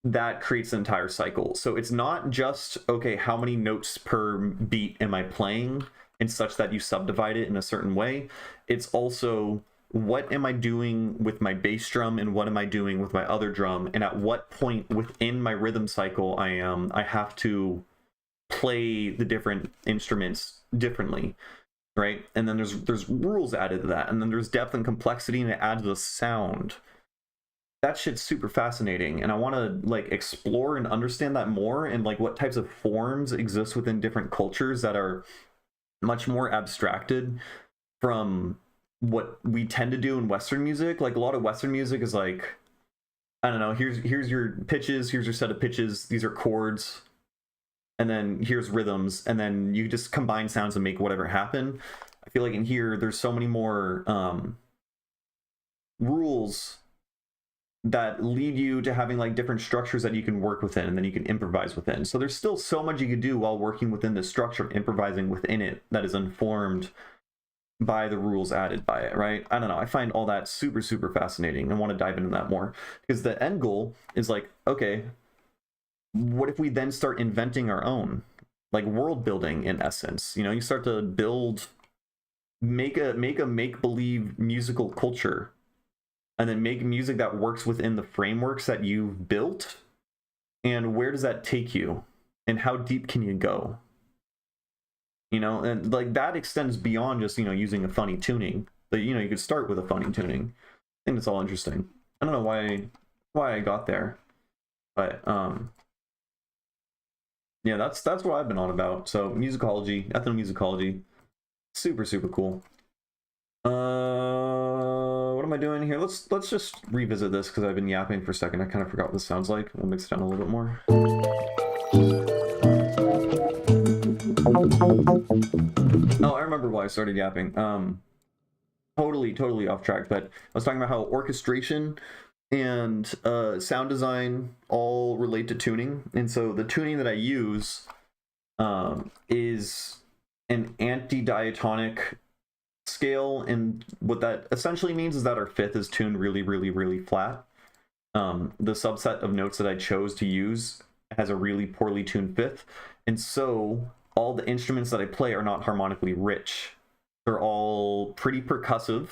that creates an entire cycle. So it's not just, okay, how many notes per beat am I playing, and such that you subdivide it in a certain way. It's also, what am I doing with my bass drum, and what am I doing with my other drum, and at what point within my rhythm cycle I have to play the different instruments differently, right? And then there's rules added to that, and then there's depth and complexity, and it adds the sound. That shit's super fascinating, and I want to like explore and understand that more, and like what types of forms exist within different cultures that are much more abstracted from what we tend to do in Western music. Like a lot of Western music is like, I don't know, here's your pitches, here's your set of pitches, these are chords, and then here's rhythms, and then you just combine sounds and make whatever happen. I feel like in here there's so many more rules that lead you to having like different structures that you can work within, and then you can improvise within. So there's still so much you could do while working within the structure, improvising within it, that is informed by the rules added by it, right? I don't know. I find all that super, super fascinating. I want to dive into that more, because the end goal is like, okay, what if we then start inventing our own, like world building in essence? You know, you start to build, make a make-believe musical culture, and then make music that works within the frameworks that you've built. And where does that take you? And how deep can you go? You know, and like that extends beyond just, you know, using a funny tuning. But, you know, you could start with a funny tuning. I think it's all interesting. I don't know why I got there. But yeah, that's what I've been on about. So musicology, ethnomusicology, super, super cool. What am I doing here? Let's just revisit this, because I've been yapping for a second. I kind of forgot what this sounds like. We'll mix it down a little bit more. Oh, I remember why I started yapping. Totally off track, but I was talking about how orchestration and sound design all relate to tuning. And so the tuning that I use is an anti-diatonic scale, and what that essentially means is that our fifth is tuned really, really, really flat, the subset of notes that I chose to use has a really poorly tuned fifth, and so all the instruments that I play are not harmonically rich. They're all pretty percussive,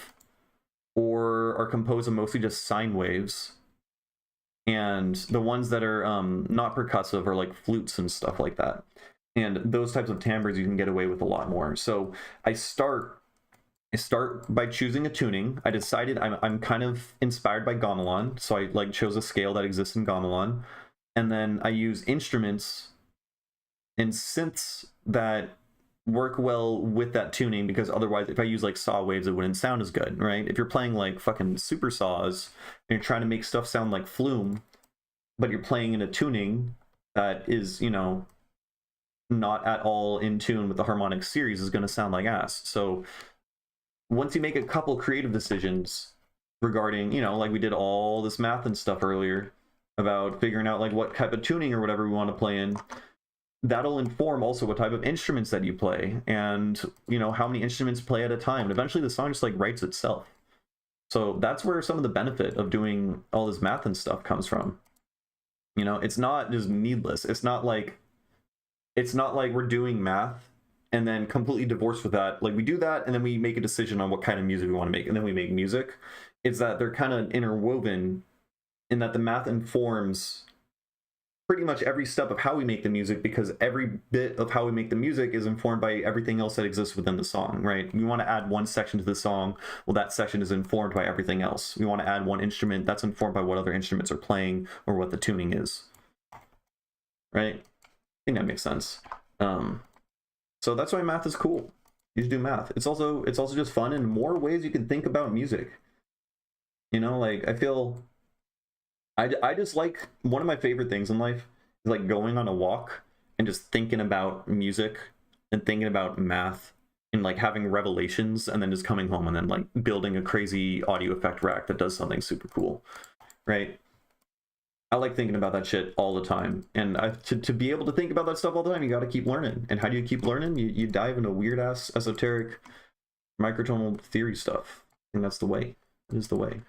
or are composed of mostly just sine waves. And the ones that are not percussive are like flutes and stuff like that. And those types of timbres you can get away with a lot more. So I start by choosing a tuning. I decided I'm kind of inspired by gamelan, so I like chose a scale that exists in gamelan, and then I use instruments and synths that work well with that tuning, because otherwise if I use like saw waves it wouldn't sound as good, right? If you're playing like fucking super saws and you're trying to make stuff sound like flume, but you're playing in a tuning that is, you know, not at all in tune with the harmonic series, is going to sound like ass. So once you make a couple creative decisions regarding, you know, like we did all this math and stuff earlier about figuring out like what type of tuning or whatever we want to play in, that'll inform also what type of instruments that you play, and, you know, how many instruments play at a time. And eventually the song just like writes itself. So that's where some of the benefit of doing all this math and stuff comes from. You know, it's not just needless. It's not like we're doing math and then completely divorced with that. Like we do that and then we make a decision on what kind of music we want to make, and then we make music. It's that they're kind of interwoven in that the math informs pretty much every step of how we make the music, because every bit of how we make the music is informed by everything else that exists within the song, right? We want to add one section to the song, well, that section is informed by everything else. We want to add one instrument, that's informed by what other instruments are playing or what the tuning is, right? I think that makes sense. So that's why math is cool. You should do math. It's also just fun, and more ways you can think about music. You know, like I feel I just like, one of my favorite things in life is like going on a walk and just thinking about music and thinking about math and like having revelations, and then just coming home and then like building a crazy audio effect rack that does something super cool, right? I like thinking about that shit all the time, and to be able to think about that stuff all the time, you got to keep learning. And how do you keep learning? You dive into weird ass esoteric microtonal theory stuff, and that's the way. It is the way.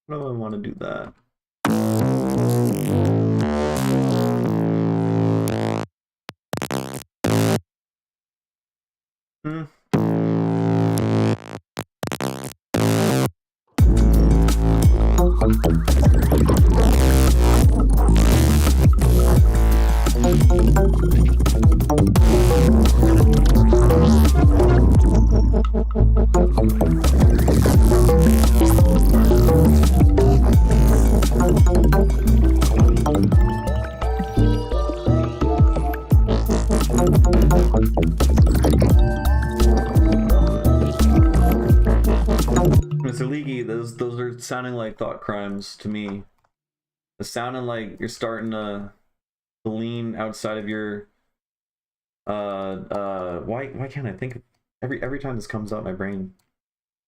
How do I want to do that? sounding like thought crimes to me. It's sounding like you're starting to lean outside of your why can't I think? Every time this comes up, my brain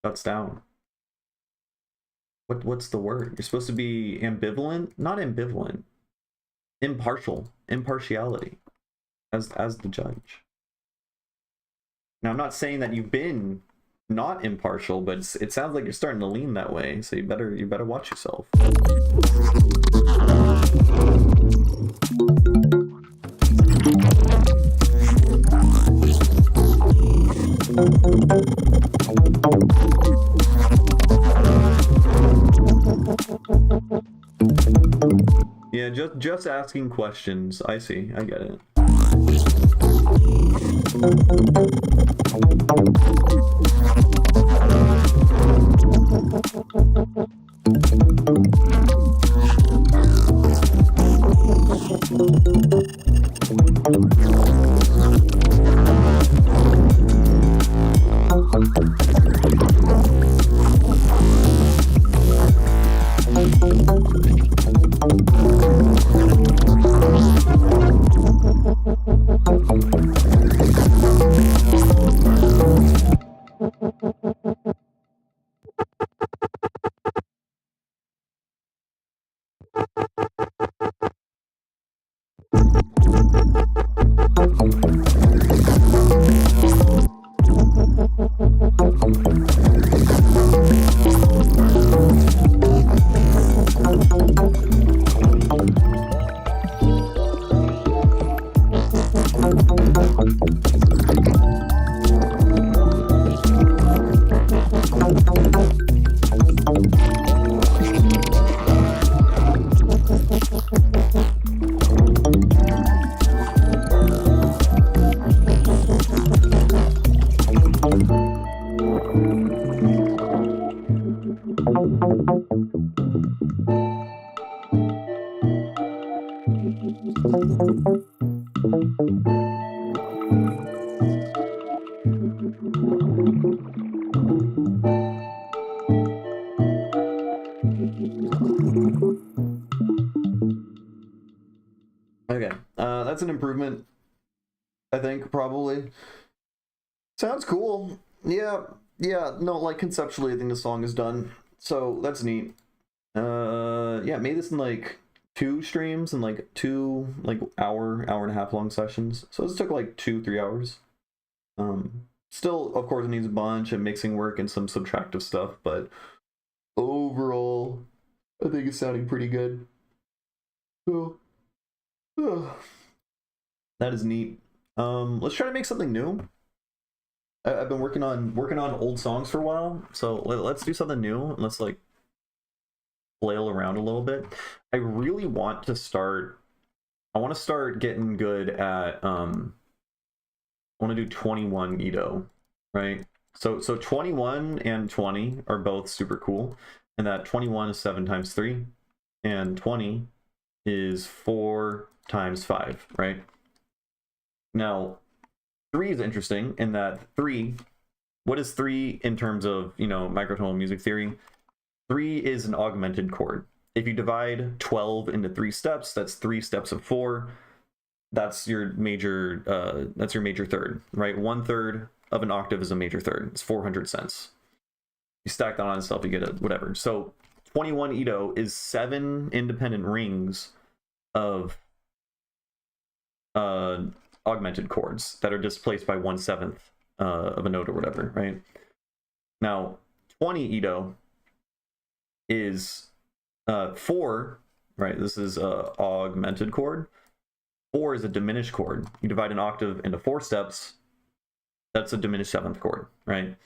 shuts down. What's the word? You're supposed to be ambivalent? Not ambivalent. Impartiality as the judge. Now I'm not saying that you've been not impartial, but it sounds like you're starting to lean that way, so you better watch yourself. Yeah, just asking questions. I see. I get it. Okay, that's an improvement, I think, probably. Sounds cool. Yeah, no, like, conceptually, I think the song is done, so that's neat. Yeah, made this in, like, 2 streams and, like, 2, like, hour and a half long sessions, so this took, like, 2-3 hours. Still, of course, it needs a bunch of mixing work and some subtractive stuff, but overall, I think it's sounding pretty good. So... that is neat. Let's try to make something new. I've been working on old songs for a while, so let's do something new. Let's like flail around a little bit. I really want to start. I want to start getting good at. I want to do 21 Ito, right? So 21 and 20 are both super cool, and that 21 is 7 times 3, and 20 is 4 times 5, right? Now, 3 is interesting in that 3, what is 3 in terms of, microtonal music theory? 3 is an augmented chord. If you divide 12 into 3 steps, that's 3 steps of 4. That's your major third, right? 1/3 of an octave is a major third. It's 400 cents. You stack that on itself, you get a whatever. So 21 Ito is 7 independent rings of augmented chords that are displaced by 1/7 of a note or whatever, right? Now 20 Ito is 4, right? This is a augmented chord. 4 is a diminished chord. You divide an octave into 4 steps, that's a diminished 7th chord, right?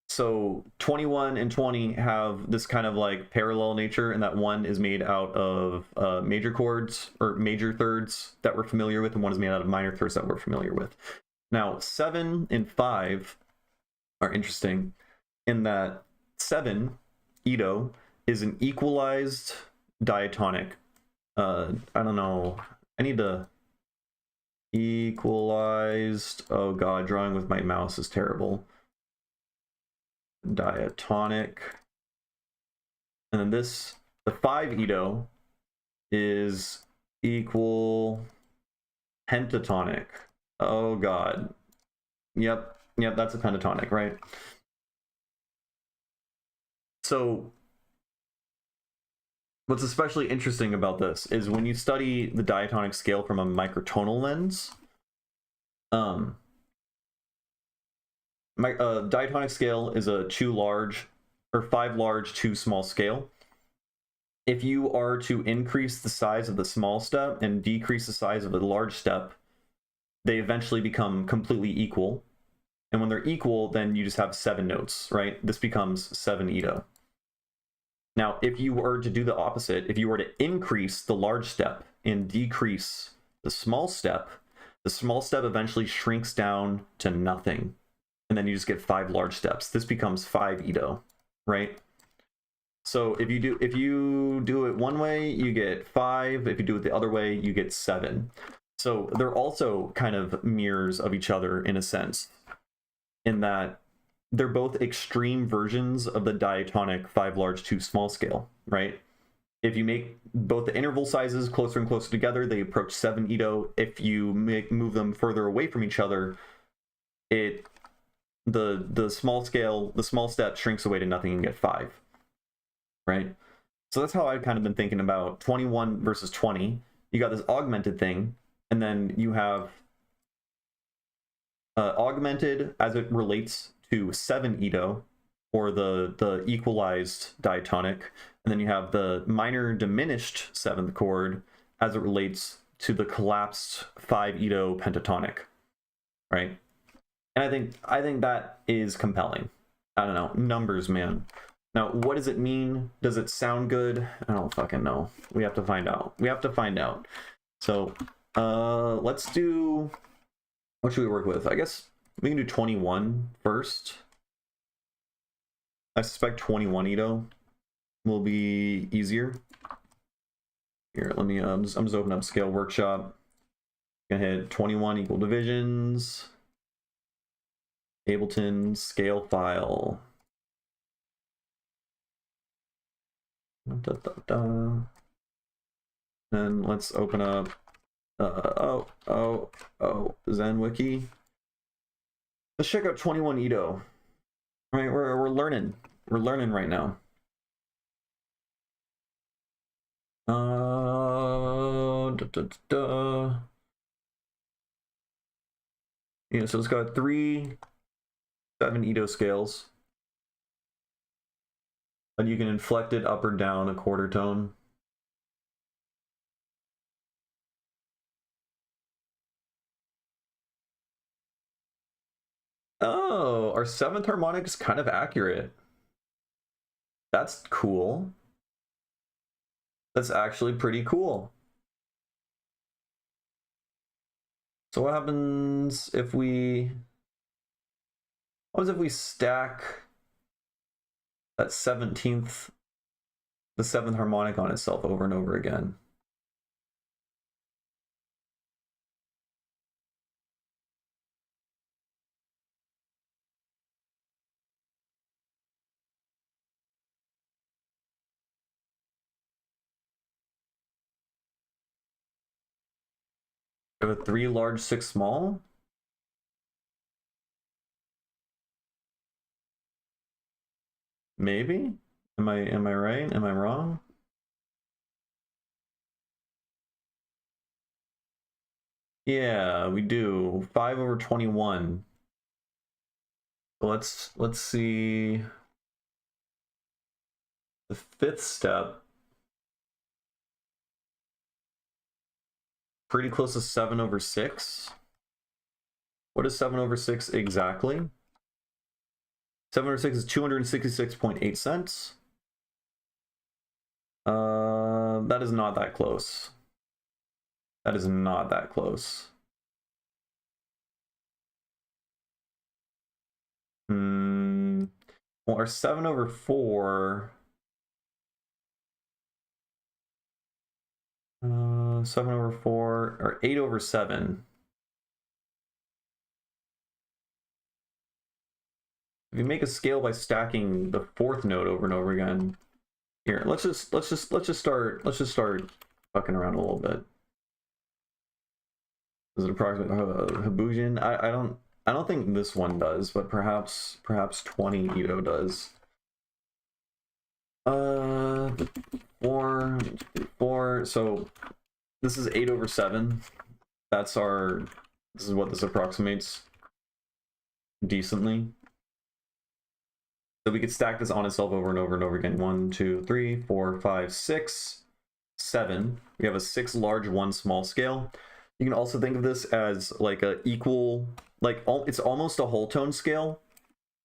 So 21 and 20 have this kind of like parallel nature, and that one is made out of major chords or major thirds that we're familiar with, and one is made out of minor thirds that we're familiar with. Now 7 and 5 are interesting in that 7 Ito is an equalized diatonic. I don't know. I need to equalized. Oh god, drawing with my mouse is terrible. Diatonic And then this, the 5 Ito is equal pentatonic. Oh god. Yep, that's a pentatonic, right? So what's especially interesting about this is when you study the diatonic scale from a microtonal lens, diatonic scale is a 2 large or 5 large 2 small scale. If you are to increase the size of the small step and decrease the size of the large step, they eventually become completely equal. And when they're equal, then you just have 7 notes, right? This becomes 7 Ito. Now, if you were to do the opposite, if you were to increase the large step and decrease the small step eventually shrinks down to nothing. And then you just get 5 large steps. This becomes 5 Ito, right? So if you do it one way, you get 5. If you do it the other way, you get 7. So they're also kind of mirrors of each other in a sense, in that they're both extreme versions of the diatonic 5 large 2 small scale, right? If you make both the interval sizes closer and closer together, they approach 7 Ito. If you move them further away from each other, the small step shrinks away to nothing and get 5, right? So that's how I've kind of been thinking about 21 versus 20. You got this augmented thing, and then you have augmented as it relates to 7 Ito, or the equalized diatonic, and then you have the minor diminished 7th chord as it relates to the collapsed 5 Ito pentatonic, right? And I think that is compelling. I don't know, numbers, man. Now, what does it mean? Does it sound good? I don't fucking know. We have to find out. So, let's do, what should we work with? I guess we can do 21 first. I suspect 21 Ito will be easier. Here, let me, I'm just opening up Scale Workshop. Gonna hit 21 equal divisions. Ableton scale file. Then let's open up ZenWiki. Let's check out 21 Ito. Right, we're learning. We're learning right now. Yeah, so it's got 3 7 Ito scales. And you can inflect it up or down a quarter tone. Oh, our 7th harmonic is kind of accurate. That's cool. That's actually pretty cool. So what happens if we stack that 17th, the 7th harmonic on itself over and over again? We have a 3 large, 6 small. Maybe? Am I right? Am I wrong? Yeah, we do. 5 over 21. So let's see the 5th step. Pretty close to 7 over 6. What is 7 over 6 exactly? 7 over 6 is 266.8 cents. That is not that close. That is not that close. Well, our 7 over 4... 7 over 4, or 8 over 7. If you make a scale by stacking the 4th note over and over again, Here, let's just start fucking around a little bit. Is it approximate Habujan? I don't think this one does, but perhaps 20 Ito does. 4, so this is 8/7. This is what this approximates decently. So we could stack this on itself over and over and over again. 1, 2, 3, 4, 5, 6, 7. We have a 6 large, 1 small scale. You can also think of this as like a equal, like it's almost a whole tone scale,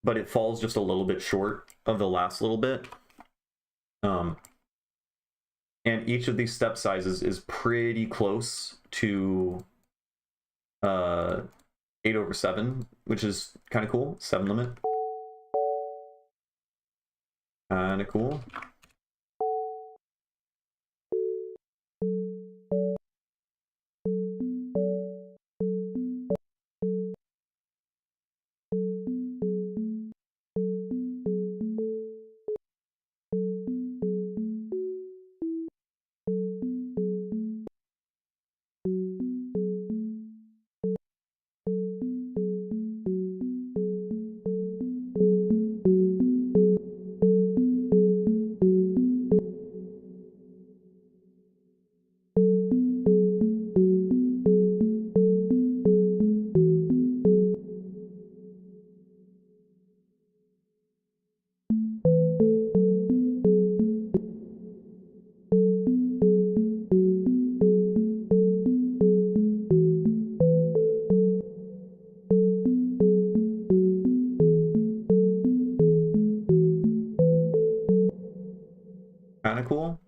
but it falls just a little bit short of the last little bit. And each of these step sizes is pretty close to 8/7, which is kind of cool. 7 limit. Kind of cool. Kind of cool.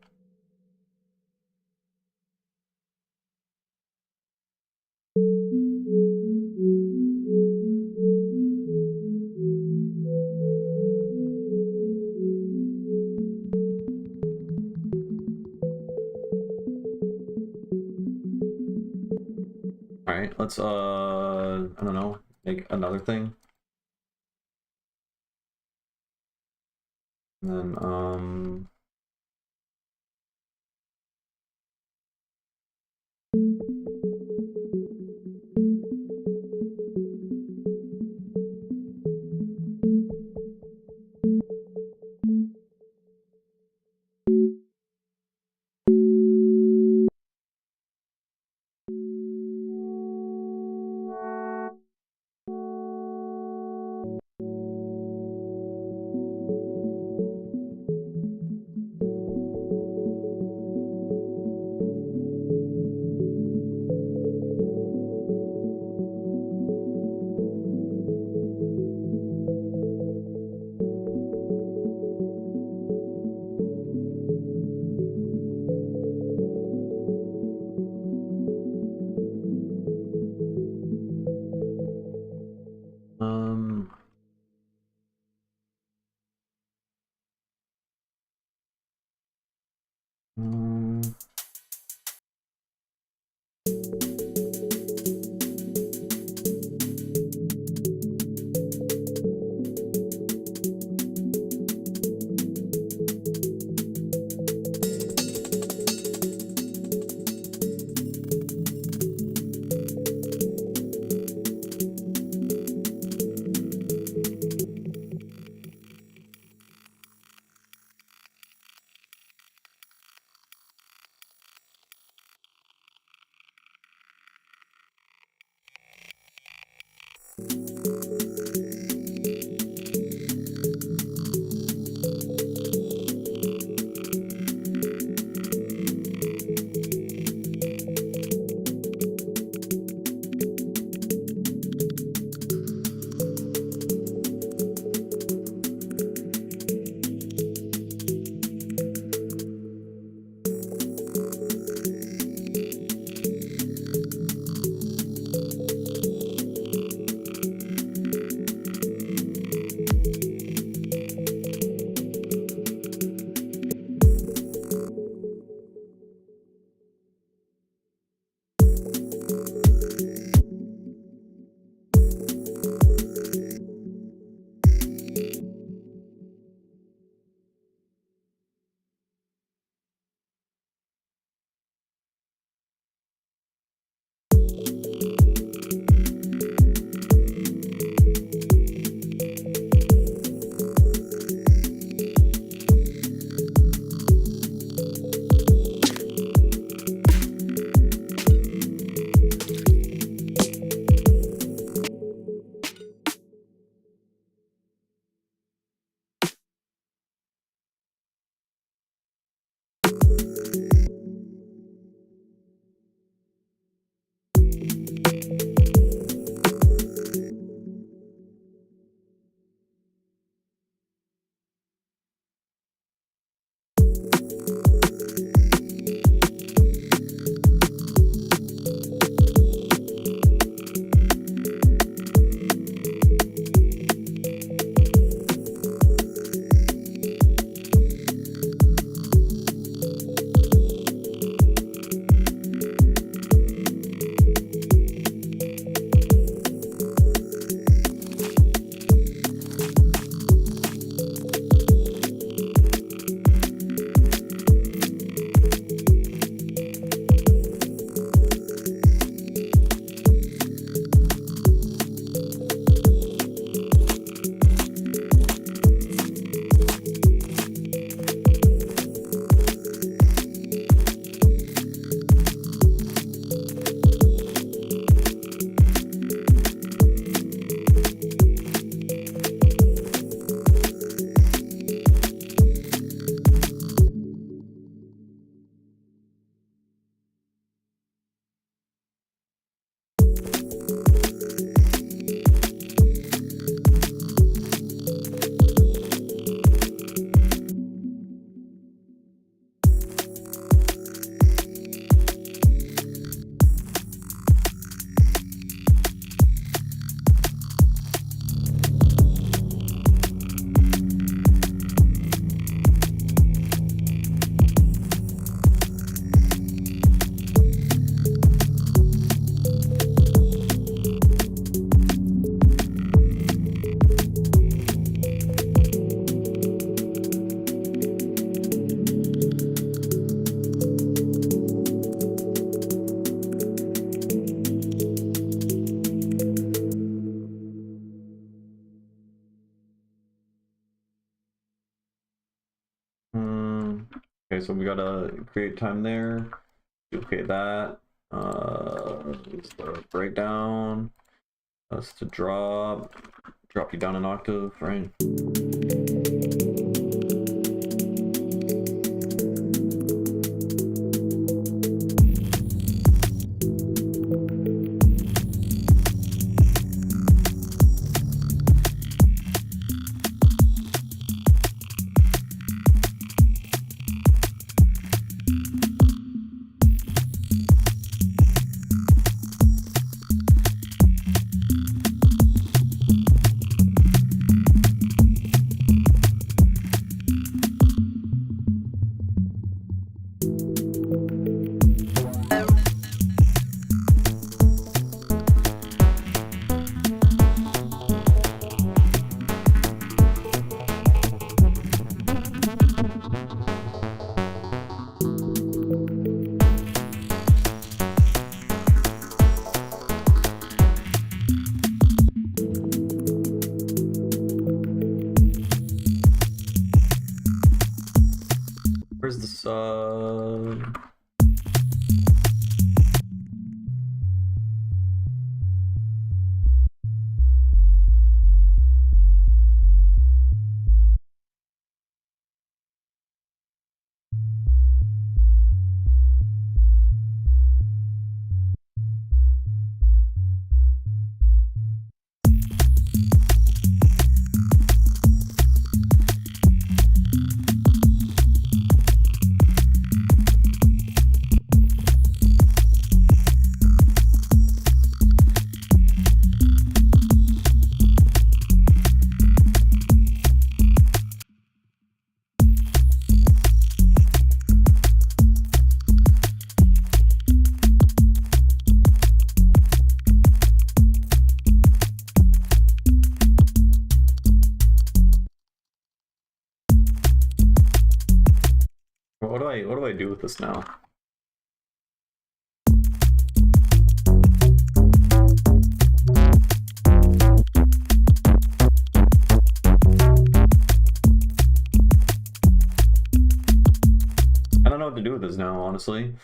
All right, let's I don't know, make another thing. And then Okay, so we gotta create time there. Duplicate that. Breakdown. That's to drop you down an octave, right? Where's the sub? What do I do with this now? I don't know what to do with this now, honestly.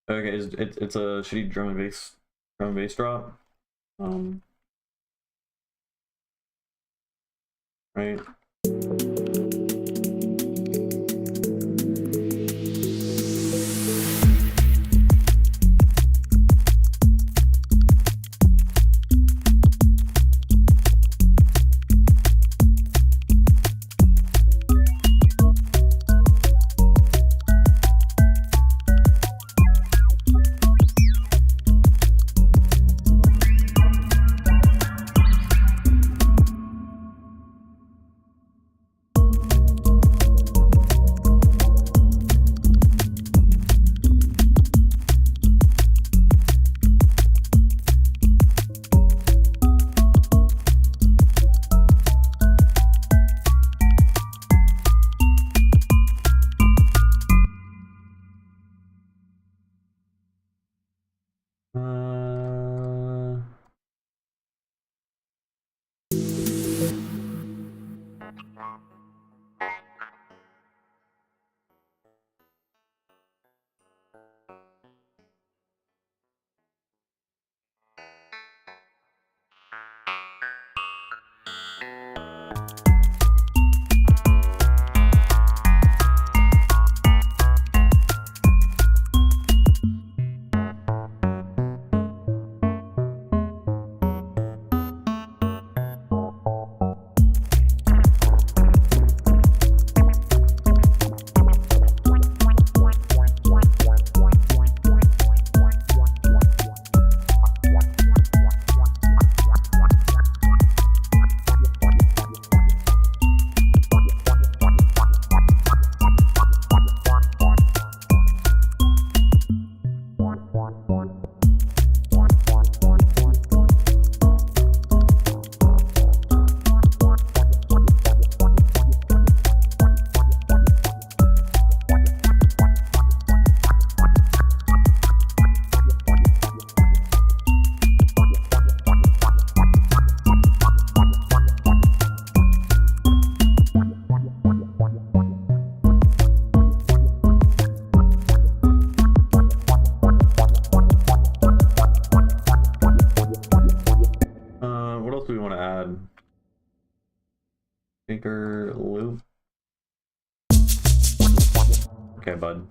Okay, it's a shitty drum and bass drop. Right. else do we want to add? Bigger loop. Okay, bud.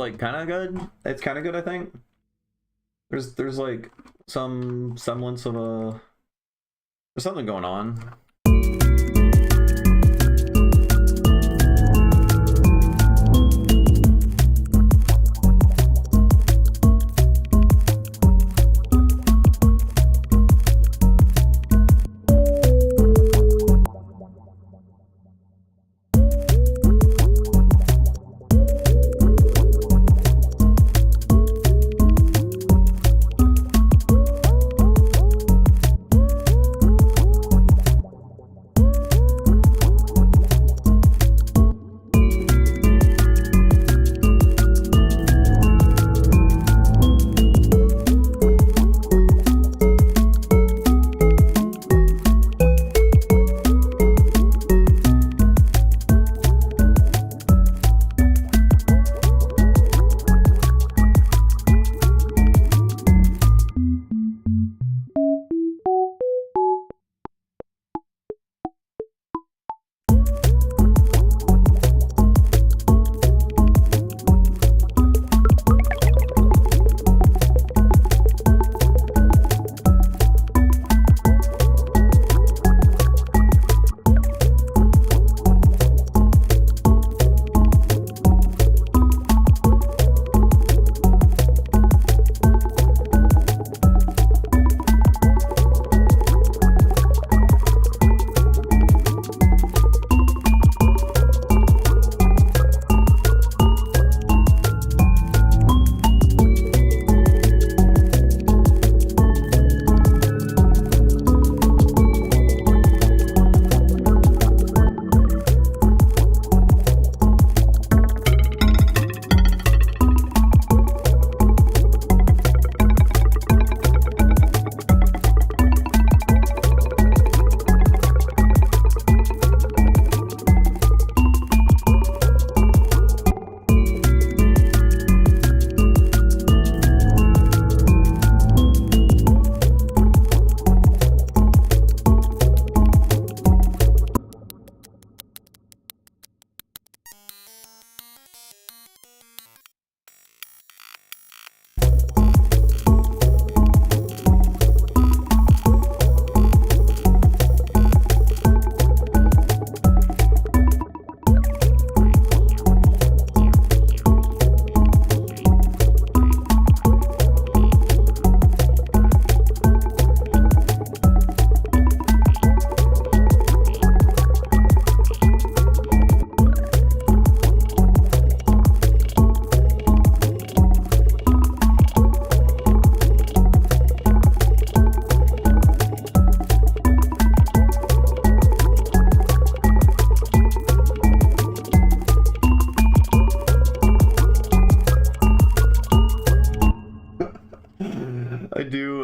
like kind of good. It's kind of good, I think. There's like some semblance of a there's something going on.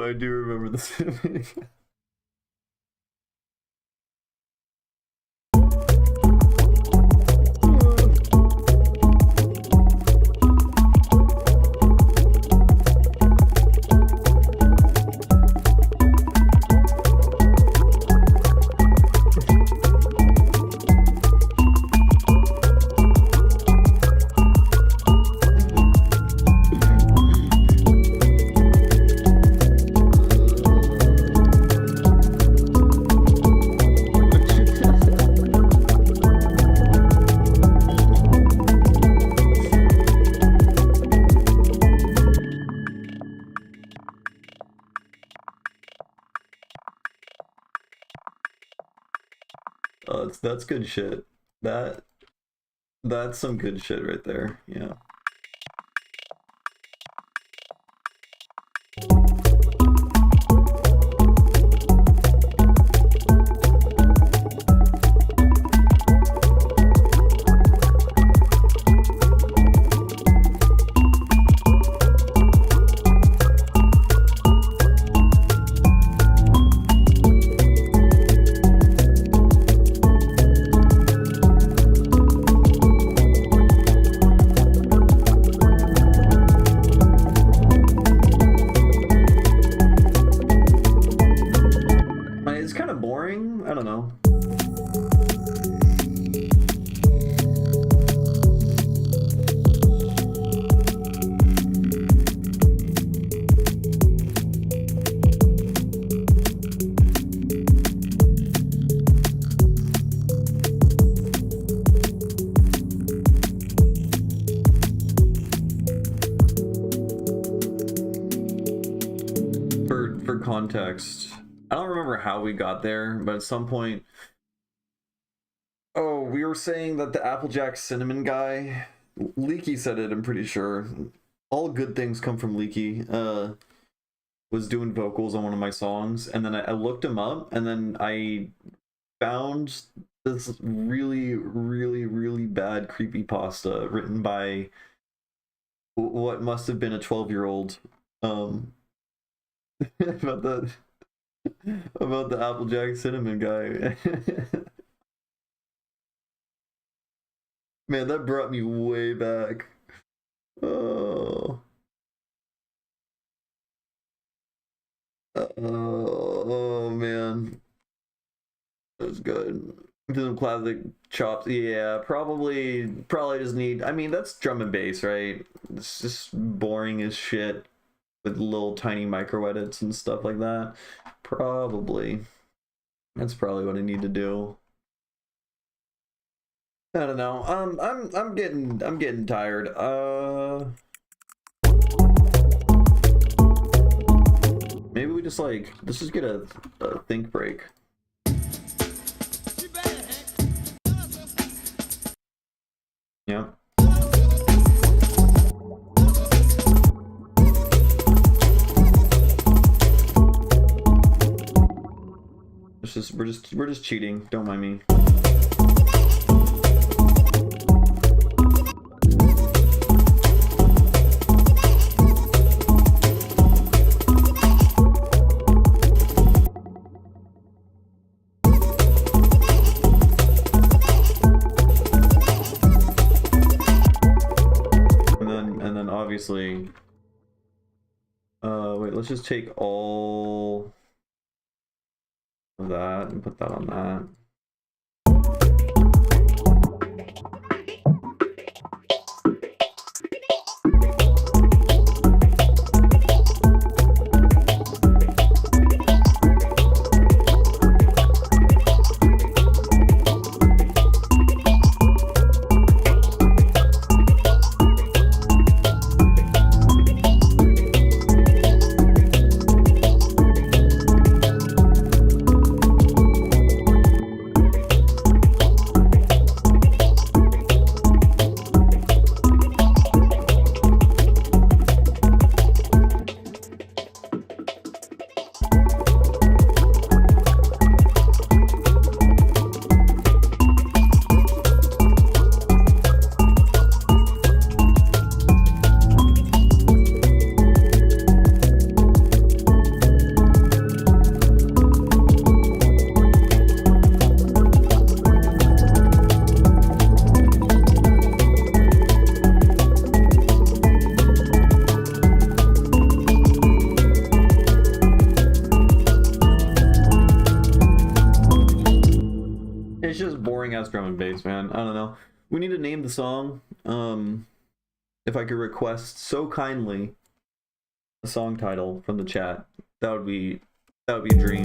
I do remember this. That's good shit. That's some good shit right there. Yeah. It's kind of boring. I don't know. text. I don't remember how we got there, but at some point... Oh, we were saying that the Applejack Cinnamon guy... Leaky said it, I'm pretty sure. All good things come from Leaky. Was doing vocals on one of my songs, and then I looked him up, and then I found this really, really, really bad creepypasta written by what must have been a 12-year-old about the Applejack Cinnamon guy. Man, that brought me way back. Oh. Oh man, that's good. Some classic chops. Yeah, probably just need. I mean, that's drum and bass, right? It's just boring as shit with little tiny micro edits and stuff like that. Probably. That's probably what I need to do. I don't know. I'm getting tired. Maybe we just let's just get a think break. Yeah. We're just cheating. Don't mind me. Obviously, wait, let's just take all of that and put that on that. Drum and bass, man. I don't know. We need to name the song. If I could request so kindly a song title from the chat, that would be a dream.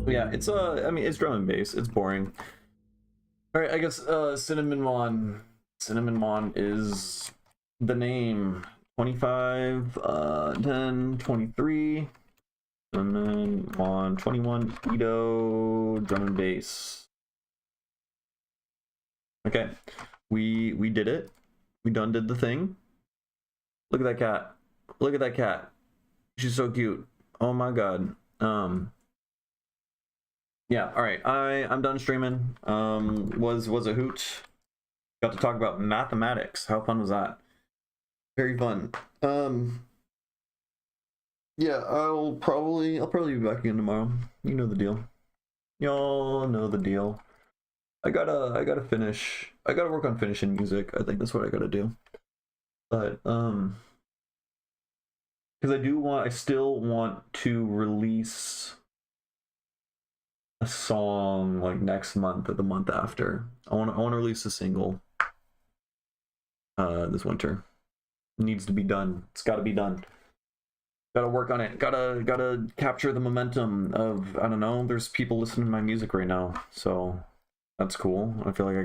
Yeah, it's I mean, it's drum and bass. It's boring. All right, I guess Cinnamon Mon. Cinnamon Mon is the name. 25, 10, 23. Cinnamon Mon 21. Edo drum and bass. Okay, we did it. We done did the thing. Look at that cat. Look at that cat. She's so cute. Oh my god. Yeah, all right. I'm done streaming. Was a hoot. Got to talk about mathematics. How fun was that? Very fun. Yeah, I'll probably be back again tomorrow. You know the deal. Y'all know the deal. I gotta finish. I gotta work on finishing music. I think that's what I gotta do. But because I still want to release a song like next month or the month after. I want to release a single this winter. It needs to be done. It's got to be done. Got to work on it. Gotta capture the momentum of, I don't know, there's people listening to my music right now, so that's cool. I feel like I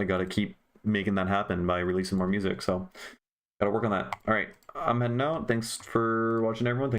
gotta keep making that happen by releasing more music. So gotta work on that. All right, I'm heading out. Thanks for watching, everyone.